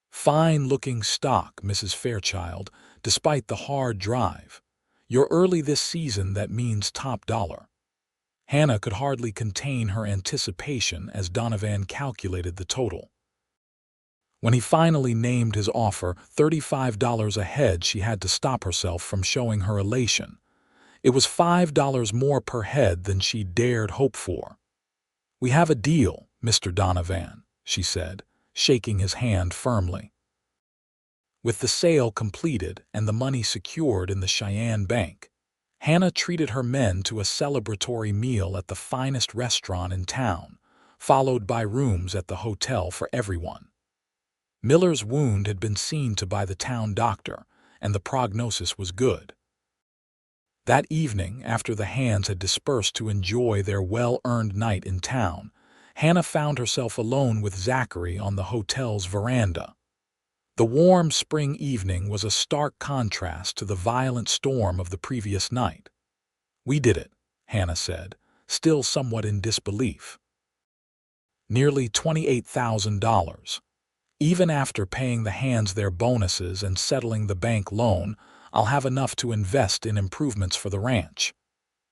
"Fine-looking stock, Mrs. Fairchild, despite the hard drive. You're early this season, that means top dollar." Hannah could hardly contain her anticipation as Donovan calculated the total. When he finally named his offer, $35 a head, she had to stop herself from showing her elation. It was $5 more per head than she dared hope for. "We have a deal, Mr. Donovan," she said, shaking his hand firmly. With the sale completed and the money secured in the Cheyenne bank, Hannah treated her men to a celebratory meal at the finest restaurant in town, followed by rooms at the hotel for everyone. Miller's wound had been seen to by the town doctor, and the prognosis was good. That evening, after the hands had dispersed to enjoy their well-earned night in town, Hannah found herself alone with Zachary on the hotel's veranda. The warm spring evening was a stark contrast to the violent storm of the previous night. "We did it," Hannah said, still somewhat in disbelief. "Nearly $28,000. Even after paying the hands their bonuses and settling the bank loan, I'll have enough to invest in improvements for the ranch."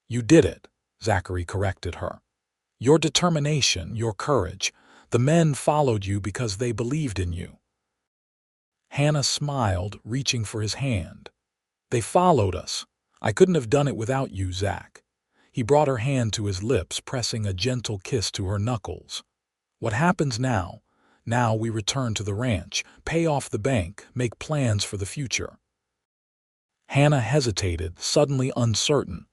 "You did it," Zachary corrected her. "Your determination, your courage. The men followed you because they believed in you." Hannah smiled, reaching for his hand. "They followed us. I couldn't have done it without you, Zach." He brought her hand to his lips, pressing a gentle kiss to her knuckles. "What happens now? Now we return to the ranch, pay off the bank, make plans for the future." Hannah hesitated, suddenly uncertain.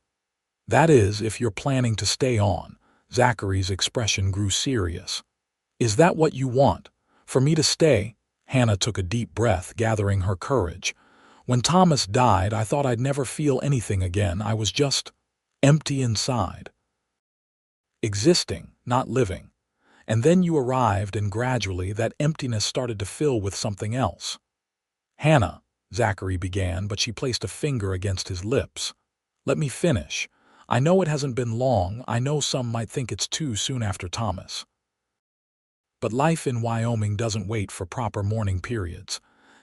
"That is, if you're planning to stay on." Zachary's expression grew serious. "Is that what you want? For me to stay?" Hannah took a deep breath, gathering her courage. "When Thomas died, I thought I'd never feel anything again. I was just empty inside. Existing, not living. And then you arrived, and gradually that emptiness started to fill with something else." "Hannah," Zachary began, but she placed a finger against his lips. "Let me finish. I know it hasn't been long. I know some might think it's too soon after Thomas. But life in Wyoming doesn't wait for proper mourning periods.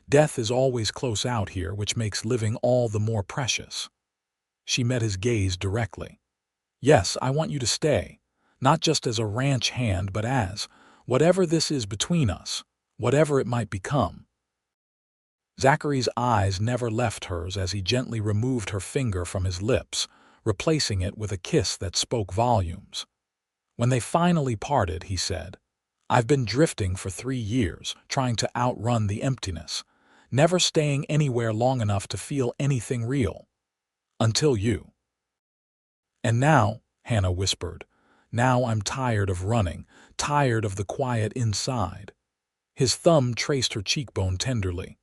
Death is always close out here, which makes living all the more precious." She met his gaze directly. "Yes, I want you to stay. Not just as a ranch hand, but as whatever this is between us, whatever it might become." Zachary's eyes never left hers as he gently removed her finger from his lips, replacing it with a kiss that spoke volumes. When they finally parted, he said, "I've been drifting for 3 years, trying to outrun the emptiness, never staying anywhere long enough to feel anything real. Until you." "And now," Hannah whispered, "now I'm tired of running, tired of the quiet inside." His thumb traced her cheekbone tenderly.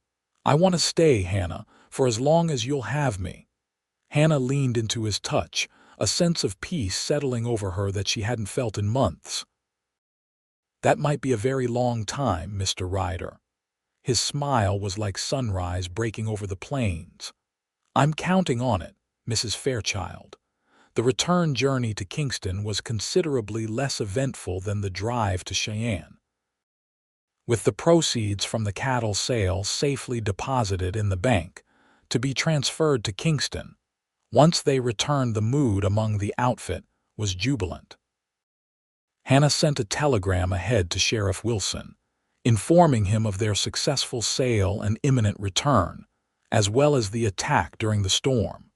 "I want to stay, Hannah, for as long as you'll have me." Hannah leaned into his touch, a sense of peace settling over her that she hadn't felt in months. "That might be a very long time, Mr. Ryder." His smile was like sunrise breaking over the plains. "I'm counting on it, Mrs. Fairchild." The return journey to Kingston was considerably less eventful than the drive to Cheyenne. With the proceeds from the cattle sale safely deposited in the bank, to be transferred to Kingston, once they returned, the mood among the outfit was jubilant. Hannah sent a telegram ahead to Sheriff Wilson, informing him of their successful sale and imminent return, as well as the attack during the storm.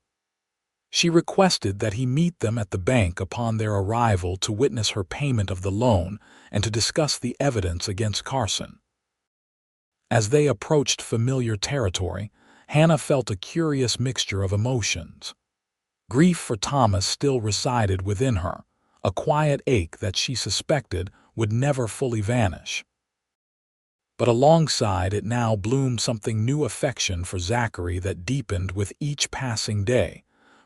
She requested that he meet them at the bank upon their arrival to witness her payment of the loan and to discuss the evidence against Carson. As they approached familiar territory, Hannah felt a curious mixture of emotions. Grief for Thomas still resided within her, a quiet ache that she suspected would never fully vanish. But alongside it now bloomed something new, affection for Zachary that deepened with each passing day,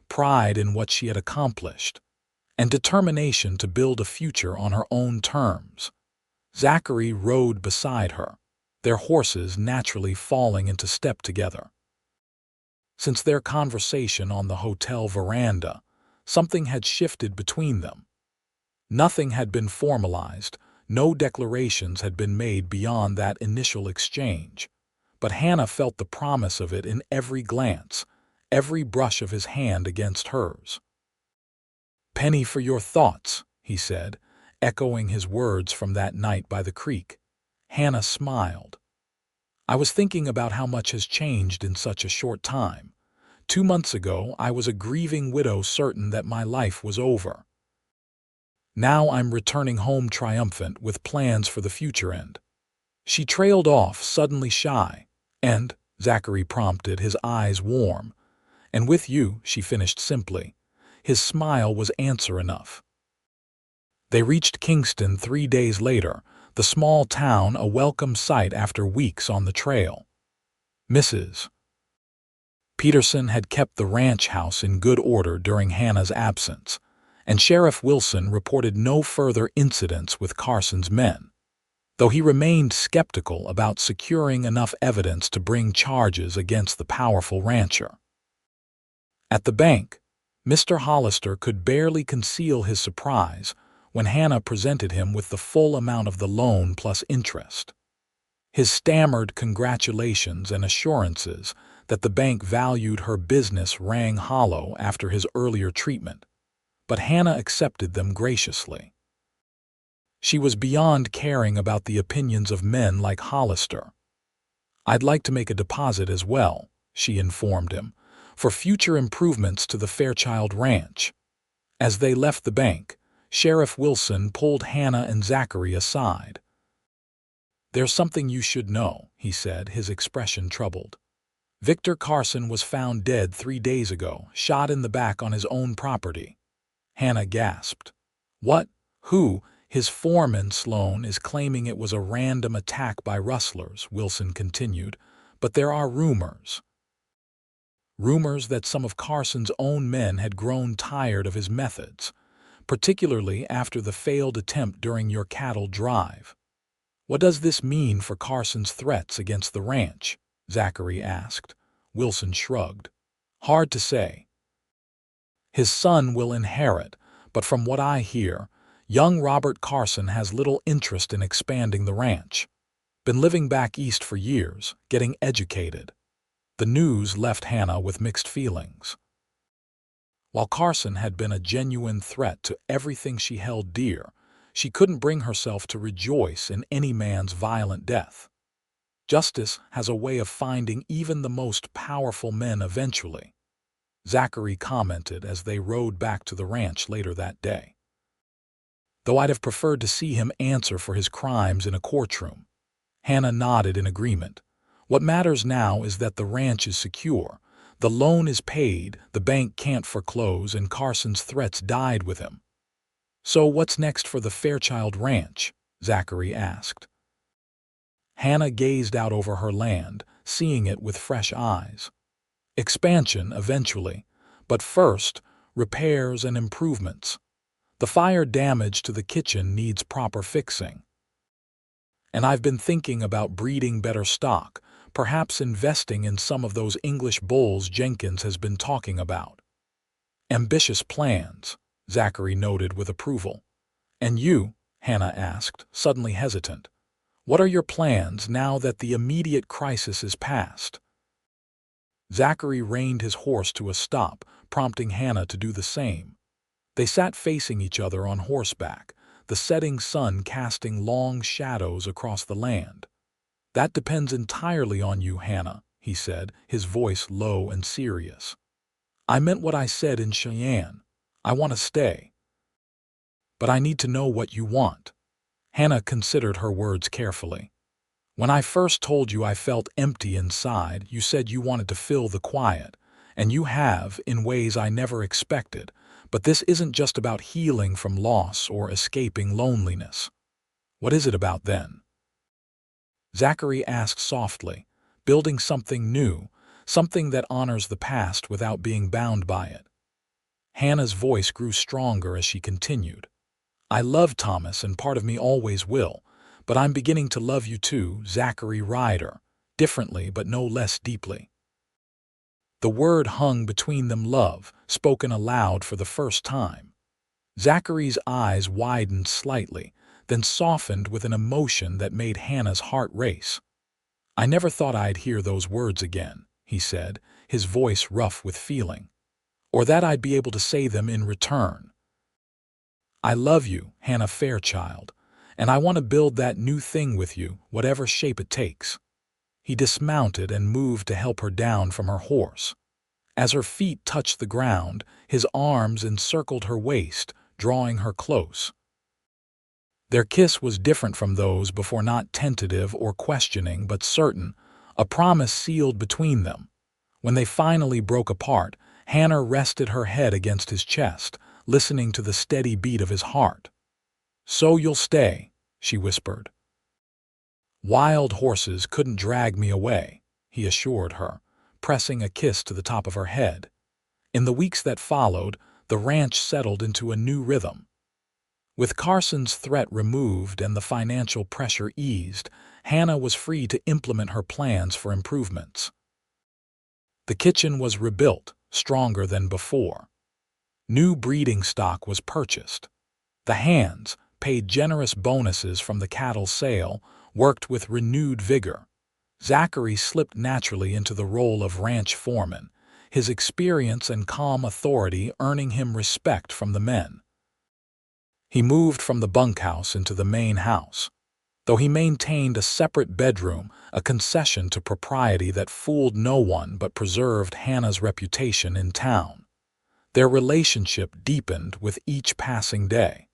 pride in what she had accomplished, and determination to build a future on her own terms. Zachary rode beside her, their horses naturally falling into step together. Since their conversation on the hotel veranda, something had shifted between them. Nothing had been formalized, no declarations had been made beyond that initial exchange, but Hannah felt the promise of it in every glance, every brush of his hand against hers. "Penny for your thoughts," he said, echoing his words from that night by the creek. Hannah smiled. "I was thinking about how much has changed in such a short time. 2 months ago, I was a grieving widow, certain that my life was over. Now I'm returning home triumphant with plans for the future." And she trailed off, suddenly shy. "And," Zachary prompted, his eyes warm. "And with you," she finished simply. His smile was answer enough. They reached Kingston 3 days later, the small town a welcome sight after weeks on the trail. Mrs. Peterson had kept the ranch house in good order during Hannah's absence, and Sheriff Wilson reported no further incidents with Carson's men, though he remained skeptical about securing enough evidence to bring charges against the powerful rancher. At the bank, Mr. Hollister could barely conceal his surprise when Hannah presented him with the full amount of the loan plus interest. His stammered congratulations and assurances that the bank valued her business rang hollow after his earlier treatment, but Hannah accepted them graciously. She was beyond caring about the opinions of men like Hollister. "I'd like to make a deposit as well," she informed him, "for future improvements to the Fairchild ranch." As they left the bank, Sheriff Wilson pulled Hannah and Zachary aside. "There's something you should know," he said, his expression troubled. "Victor Carson was found dead 3 days ago, shot in the back on his own property." Hannah gasped. "What? Who?" "His foreman, Sloan, is claiming it was a random attack by rustlers," Wilson continued, "but there are rumors. Rumors that some of Carson's own men had grown tired of his methods, particularly after the failed attempt during your cattle drive." "What does this mean for Carson's threats against the ranch?" Zachary asked. Wilson shrugged. "Hard to say. His son will inherit, but from what I hear, young Robert Carson has little interest in expanding the ranch. Been living back east for years, getting educated." The news left Hannah with mixed feelings. While Carson had been a genuine threat to everything she held dear, she couldn't bring herself to rejoice in any man's violent death. "Justice has a way of finding even the most powerful men eventually," Zachary commented as they rode back to the ranch later that day. "Though I'd have preferred to see him answer for his crimes in a courtroom." Hannah nodded in agreement. "What matters now is that the ranch is secure, the loan is paid, the bank can't foreclose, and Carson's threats died with him." "So what's next for the Fairchild ranch?" Zachary asked. Hannah gazed out over her land, seeing it with fresh eyes. "Expansion, eventually, but first, repairs and improvements. The fire damage to the kitchen needs proper fixing. And I've been thinking about breeding better stock, perhaps investing in some of those English bulls Jenkins has been talking about." "Ambitious plans," Zachary noted with approval. "And you?" Hannah asked, suddenly hesitant. "What are your plans now that the immediate crisis is past?" Zachary reined his horse to a stop, prompting Hannah to do the same. They sat facing each other on horseback, the setting sun casting long shadows across the land. "That depends entirely on you, Hannah," he said, his voice low and serious. "I meant what I said in Cheyenne. I want to stay. But I need to know what you want." Hannah considered her words carefully. "When I first told you I felt empty inside, you said you wanted to fill the quiet, and you have, in ways I never expected, but this isn't just about healing from loss or escaping loneliness. What is it about then?" Zachary asked softly, building something new, something that honors the past without being bound by it. Hannah's voice grew stronger as she continued. I love Thomas and part of me always will, but I'm beginning to love you too, Zachary Ryder, differently but no less deeply. The word hung between them, love, spoken aloud for the first time. Zachary's eyes widened slightly, then softened with an emotion that made Hannah's heart race. I never thought I'd hear those words again, he said, his voice rough with feeling. Or that I'd be able to say them in return. I love you, Hannah Fairchild, and I want to build that new thing with you, whatever shape it takes. He dismounted and moved to help her down from her horse. As her feet touched the ground, his arms encircled her waist, drawing her close. Their kiss was different from those before, not tentative or questioning, but certain, a promise sealed between them. When they finally broke apart, Hannah rested her head against his chest, listening to the steady beat of his heart. So you'll stay, she whispered. Wild horses couldn't drag me away, he assured her, pressing a kiss to the top of her head. In the weeks that followed, the ranch settled into a new rhythm. With Carson's threat removed and the financial pressure eased, Hannah was free to implement her plans for improvements. The kitchen was rebuilt, stronger than before. New breeding stock was purchased. The hands, paid generous bonuses from the cattle sale, worked with renewed vigor. Zachary slipped naturally into the role of ranch foreman, his experience and calm authority earning him respect from the men. He moved from the bunkhouse into the main house. Though he maintained a separate bedroom, a concession to propriety that fooled no one but preserved Hannah's reputation in town. Their relationship deepened with each passing day.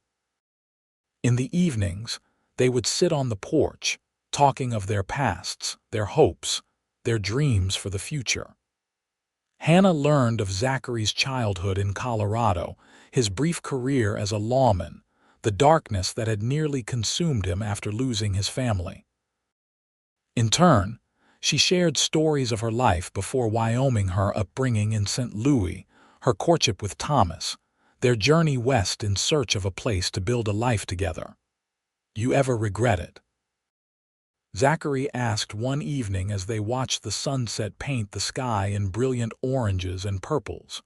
In the evenings, they would sit on the porch, talking of their pasts, their hopes, their dreams for the future. Hannah learned of Zachary's childhood in Colorado, his brief career as a lawman, the darkness that had nearly consumed him after losing his family. In turn, she shared stories of her life before Wyoming, her upbringing in St. Louis, her courtship with Thomas, their journey west in search of a place to build a life together. You ever regret it? Zachary asked one evening as they watched the sunset paint the sky in brilliant oranges and purples.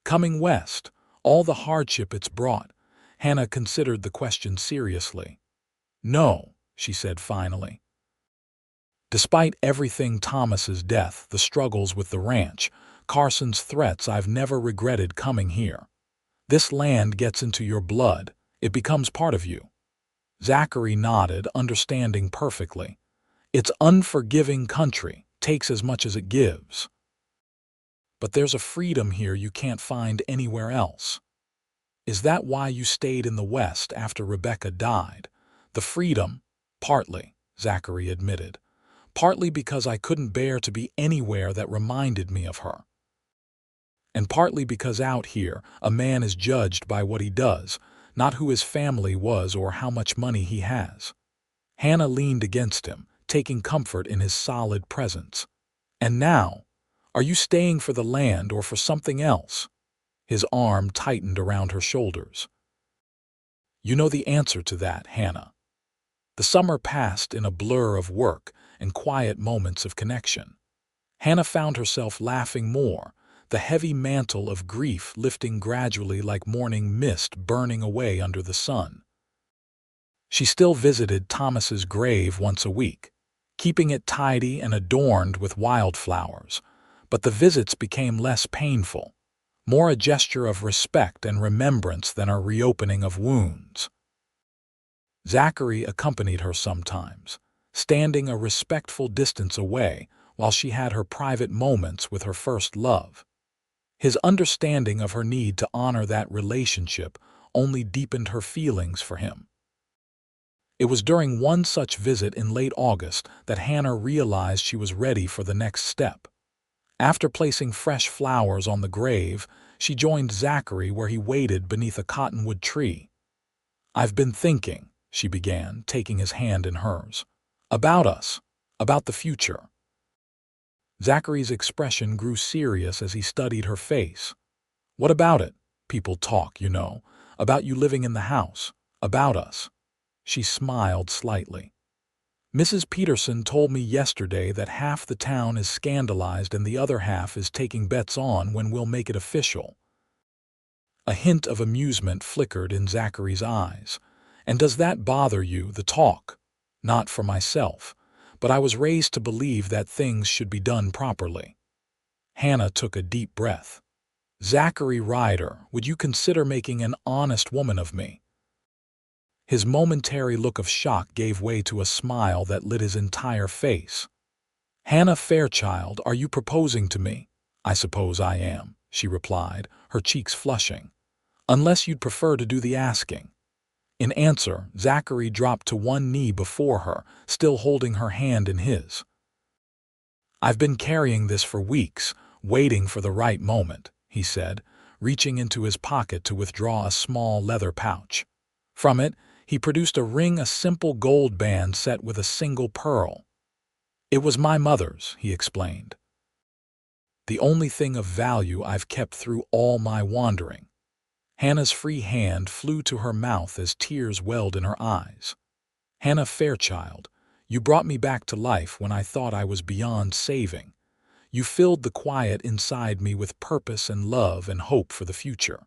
Coming west, all the hardship it's brought, Hannah considered the question seriously. No, she said finally. Despite everything, Thomas's death, the struggles with the ranch, Carson's threats, I've never regretted coming here. This land gets into your blood, it becomes part of you. Zachary nodded, understanding perfectly. It's unforgiving country, takes as much as it gives. But there's a freedom here you can't find anywhere else. Is that why you stayed in the West after Rebecca died? The freedom? Partly, Zachary admitted. Partly because I couldn't bear to be anywhere that reminded me of her. And partly because out here, a man is judged by what he does, not who his family was or how much money he has. Hannah leaned against him, taking comfort in his solid presence. And now, are you staying for the land or for something else? His arm tightened around her shoulders. You know the answer to that, Hannah. The summer passed in a blur of work and quiet moments of connection. Hannah found herself laughing more, the heavy mantle of grief lifting gradually like morning mist burning away under the sun. She still visited Thomas's grave once a week, keeping it tidy and adorned with wildflowers, but the visits became less painful, more a gesture of respect and remembrance than a reopening of wounds. Zachary accompanied her sometimes, standing a respectful distance away while she had her private moments with her first love. His understanding of her need to honor that relationship only deepened her feelings for him. It was during one such visit in late August that Hannah realized she was ready for the next step. After placing fresh flowers on the grave, she joined Zachary where he waited beneath a cottonwood tree. I've been thinking, she began, taking his hand in hers, about us, About the future. Zachary's expression grew serious as he studied her face. What about it? People talk, about you living in the house, about us. She smiled slightly. Mrs. Peterson told me yesterday that half the town is scandalized and the other half is taking bets on when we'll make it official. A hint of amusement flickered in Zachary's eyes. And does that bother you, the talk? Not for myself, but I was raised to believe that things should be done properly. Hannah took a deep breath. Zachary Ryder, would you consider making an honest woman of me? His momentary look of shock gave way to a smile that lit his entire face. Hannah Fairchild, are you proposing to me? I suppose I am, she replied, her cheeks flushing. Unless you'd prefer to do the asking. In answer, Zachary dropped to one knee before her, still holding her hand in his. I've been carrying this for weeks, waiting for the right moment, he said, reaching into his pocket to withdraw a small leather pouch. From it, he produced a ring, a simple gold band set with a single pearl. It was my mother's, he explained. The only thing of value I've kept through all my wandering. Hannah's free hand flew to her mouth as tears welled in her eyes. Hannah Fairchild, you brought me back to life when I thought I was beyond saving. You filled the quiet inside me with purpose and love and hope for the future.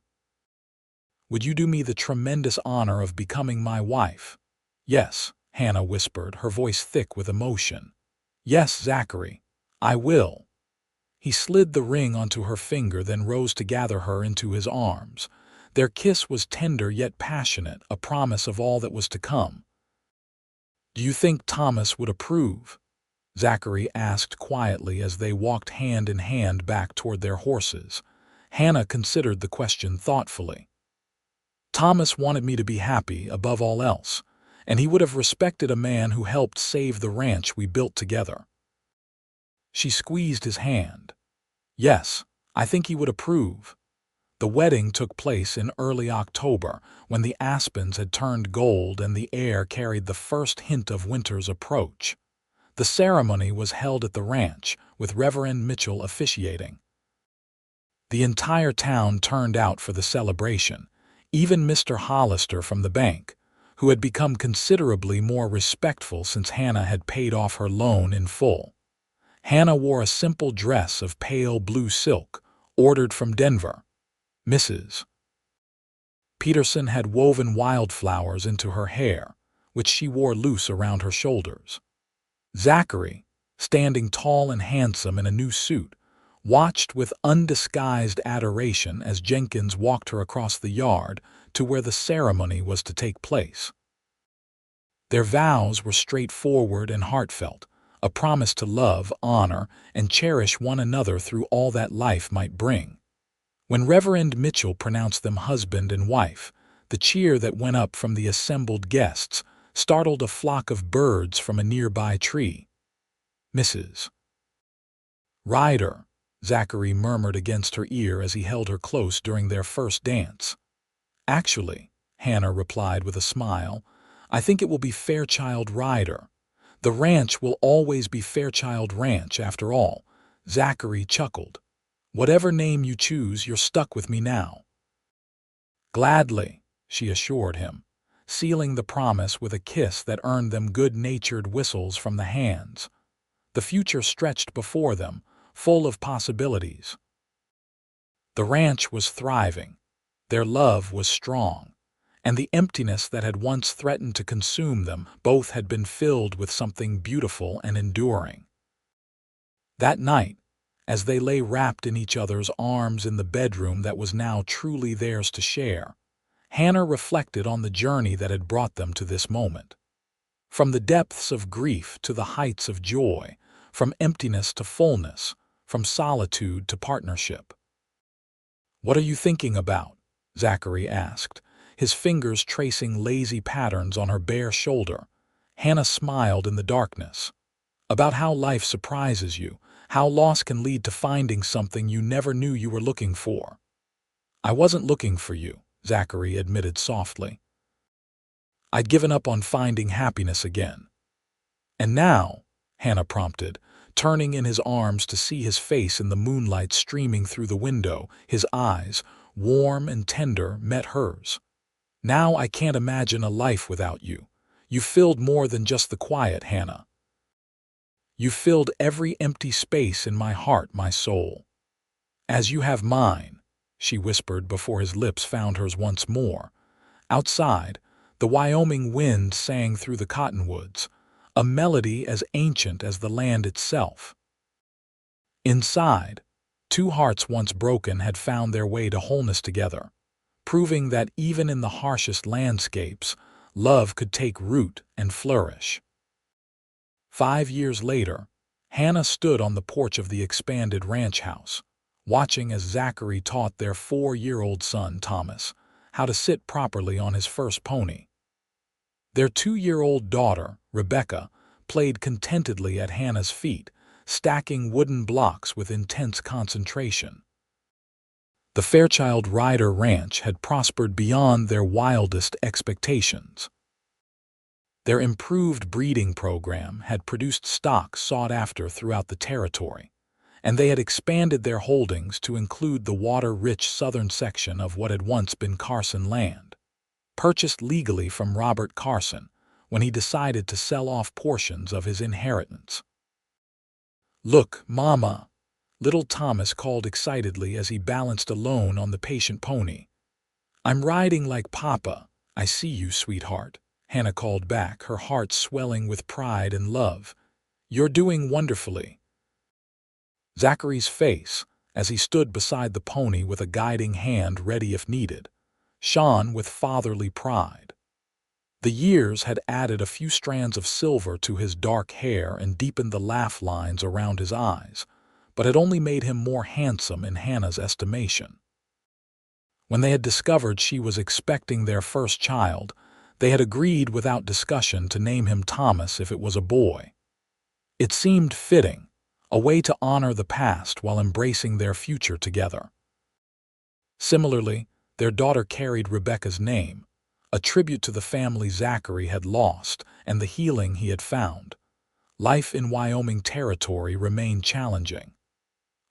Would you do me the tremendous honor of becoming my wife? Yes, Hannah whispered, her voice thick with emotion. Yes, Zachary, I will. He slid the ring onto her finger, then rose to gather her into his arms. Their kiss was tender yet passionate, a promise of all that was to come. Do you think Thomas would approve? Zachary asked quietly as they walked hand in hand back toward their horses. Hannah considered the question thoughtfully. Thomas wanted me to be happy above all else, and he would have respected a man who helped save the ranch we built together. She squeezed his hand. Yes, I think he would approve. The wedding took place in early October, when the aspens had turned gold and the air carried the first hint of winter's approach. The ceremony was held at the ranch, with Reverend Mitchell officiating. The entire town turned out for the celebration, even Mr. Hollister from the bank, who had become considerably more respectful since Hannah had paid off her loan in full. Hannah wore a simple dress of pale blue silk, ordered from Denver. Mrs. Peterson had woven wildflowers into her hair, which she wore loose around her shoulders. Zachary, standing tall and handsome in a new suit, watched with undisguised adoration as Jenkins walked her across the yard to where the ceremony was to take place. Their vows were straightforward and heartfelt, a promise to love, honor, and cherish one another through all that life might bring. When Reverend Mitchell pronounced them husband and wife, the cheer that went up from the assembled guests startled a flock of birds from a nearby tree. Mrs. Ryder, Zachary murmured against her ear as he held her close during their first dance. Actually, Hannah replied with a smile, I think it will be Fairchild Ryder. The ranch will always be Fairchild Ranch after all. Zachary chuckled. Whatever name you choose, you're stuck with me now. Gladly, she assured him, sealing the promise with a kiss that earned them good-natured whistles from the hands. The future stretched before them, full of possibilities. The ranch was thriving, their love was strong, and the emptiness that had once threatened to consume them both had been filled with something beautiful and enduring. That night, as they lay wrapped in each other's arms in the bedroom that was now truly theirs to share, Hannah reflected on the journey that had brought them to this moment. From the depths of grief to the heights of joy, from emptiness to fullness, from solitude to partnership. What are you thinking about? Zachary asked, his fingers tracing lazy patterns on her bare shoulder. Hannah smiled in the darkness. About how life surprises you, how loss can lead to finding something you never knew you were looking for. I wasn't looking for you, Zachary admitted softly. I'd given up on finding happiness again. And now, Hannah prompted, turning in his arms to see his face in the moonlight streaming through the window. His eyes, warm and tender, met hers. "Now I can't imagine a life without you. You filled more than just the quiet, Hannah. You filled every empty space in my heart, my soul. As you have mine," she whispered before his lips found hers once more. Outside, the Wyoming wind sang through the cottonwoods, a melody as ancient as the land itself. Inside, two hearts once broken had found their way to wholeness together, proving that even in the harshest landscapes, love could take root and flourish. 5 years later, Hannah stood on the porch of the expanded ranch house, watching as Zachary taught their 4-year-old son, Thomas, how to sit properly on his first pony. Their 2-year-old daughter, Rebecca, played contentedly at Hannah's feet, stacking wooden blocks with intense concentration. The Fairchild Ryder Ranch had prospered beyond their wildest expectations. Their improved breeding program had produced stock sought after throughout the territory, and they had expanded their holdings to include the water-rich southern section of what had once been Carson land, purchased legally from Robert Carson when he decided to sell off portions of his inheritance. "Look, Mama," little Thomas called excitedly as he balanced alone on the patient pony. "I'm riding like Papa. I see you, sweetheart," Hannah called back, her heart swelling with pride and love. "You're doing wonderfully." Zachary's face, as he stood beside the pony with a guiding hand ready if needed, shone with fatherly pride. The years had added a few strands of silver to his dark hair and deepened the laugh lines around his eyes, but had only made him more handsome in Hannah's estimation. When they had discovered she was expecting their first child, they had agreed without discussion to name him Thomas if it was a boy. It seemed fitting, a way to honor the past while embracing their future together. Similarly, their daughter carried Rebecca's name, a tribute to the family Zachary had lost and the healing he had found. Life in Wyoming territory remained challenging.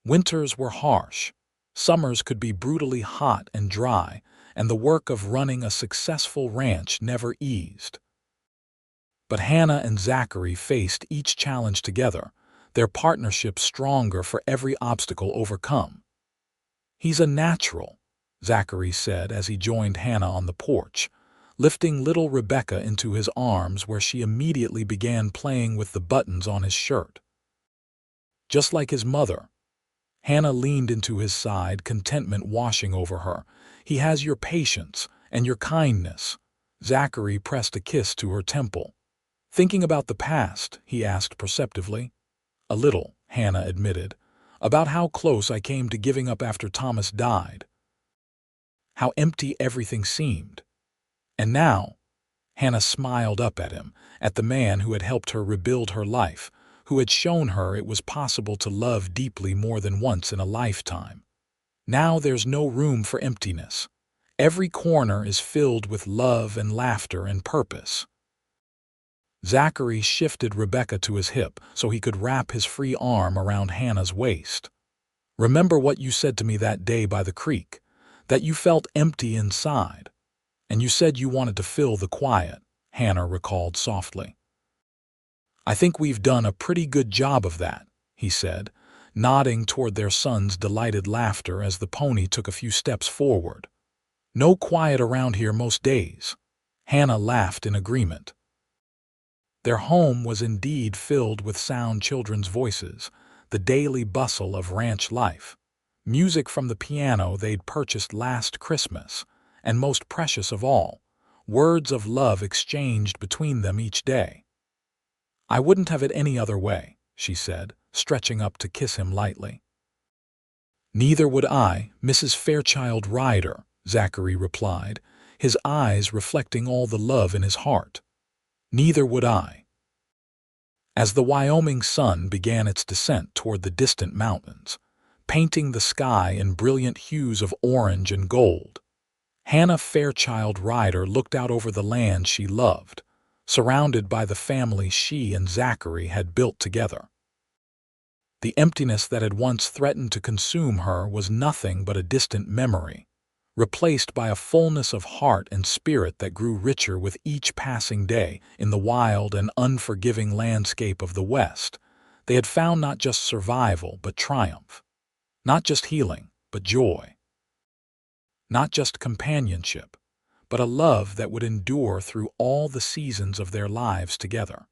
Winters were harsh, summers could be brutally hot and dry, and the work of running a successful ranch never eased. But Hannah and Zachary faced each challenge together, their partnership stronger for every obstacle overcome. "He's a natural," Zachary said as he joined Hannah on the porch, lifting little Rebecca into his arms where she immediately began playing with the buttons on his shirt. Just like his mother, Hannah leaned into his side, contentment washing over her. "He has your patience and your kindness." Zachary pressed a kiss to her temple. "Thinking about the past?" he asked perceptively. "A little," Hannah admitted, "about how close I came to giving up after Thomas died. How empty everything seemed. And now," Hannah smiled up at him, at the man who had helped her rebuild her life, who had shown her it was possible to love deeply more than once in a lifetime. "Now there's no room for emptiness. Every corner is filled with love and laughter and purpose." Zachary shifted Rebecca to his hip so he could wrap his free arm around Hannah's waist. "Remember what you said to me that day by the creek, that you felt empty inside, and you said you wanted to fill the quiet," Hannah recalled softly. "I think we've done a pretty good job of that," he said, nodding toward their son's delighted laughter as the pony took a few steps forward. "No quiet around here most days." Hannah laughed in agreement. Their home was indeed filled with sound children's voices, the daily bustle of ranch life, music from the piano they'd purchased last Christmas, and most precious of all, words of love exchanged between them each day. "I wouldn't have it any other way," she said, stretching up to kiss him lightly. "Neither would I, Mrs. Fairchild Ryder," Zachary replied, his eyes reflecting all the love in his heart. "Neither would I." As the Wyoming sun began its descent toward the distant mountains, painting the sky in brilliant hues of orange and gold, Hannah Fairchild Ryder looked out over the land she loved, surrounded by the family she and Zachary had built together. The emptiness that had once threatened to consume her was nothing but a distant memory, replaced by a fullness of heart and spirit that grew richer with each passing day. In the wild and unforgiving landscape of the West, they had found not just survival but triumph, not just healing but joy, not just companionship but a love that would endure through all the seasons of their lives together.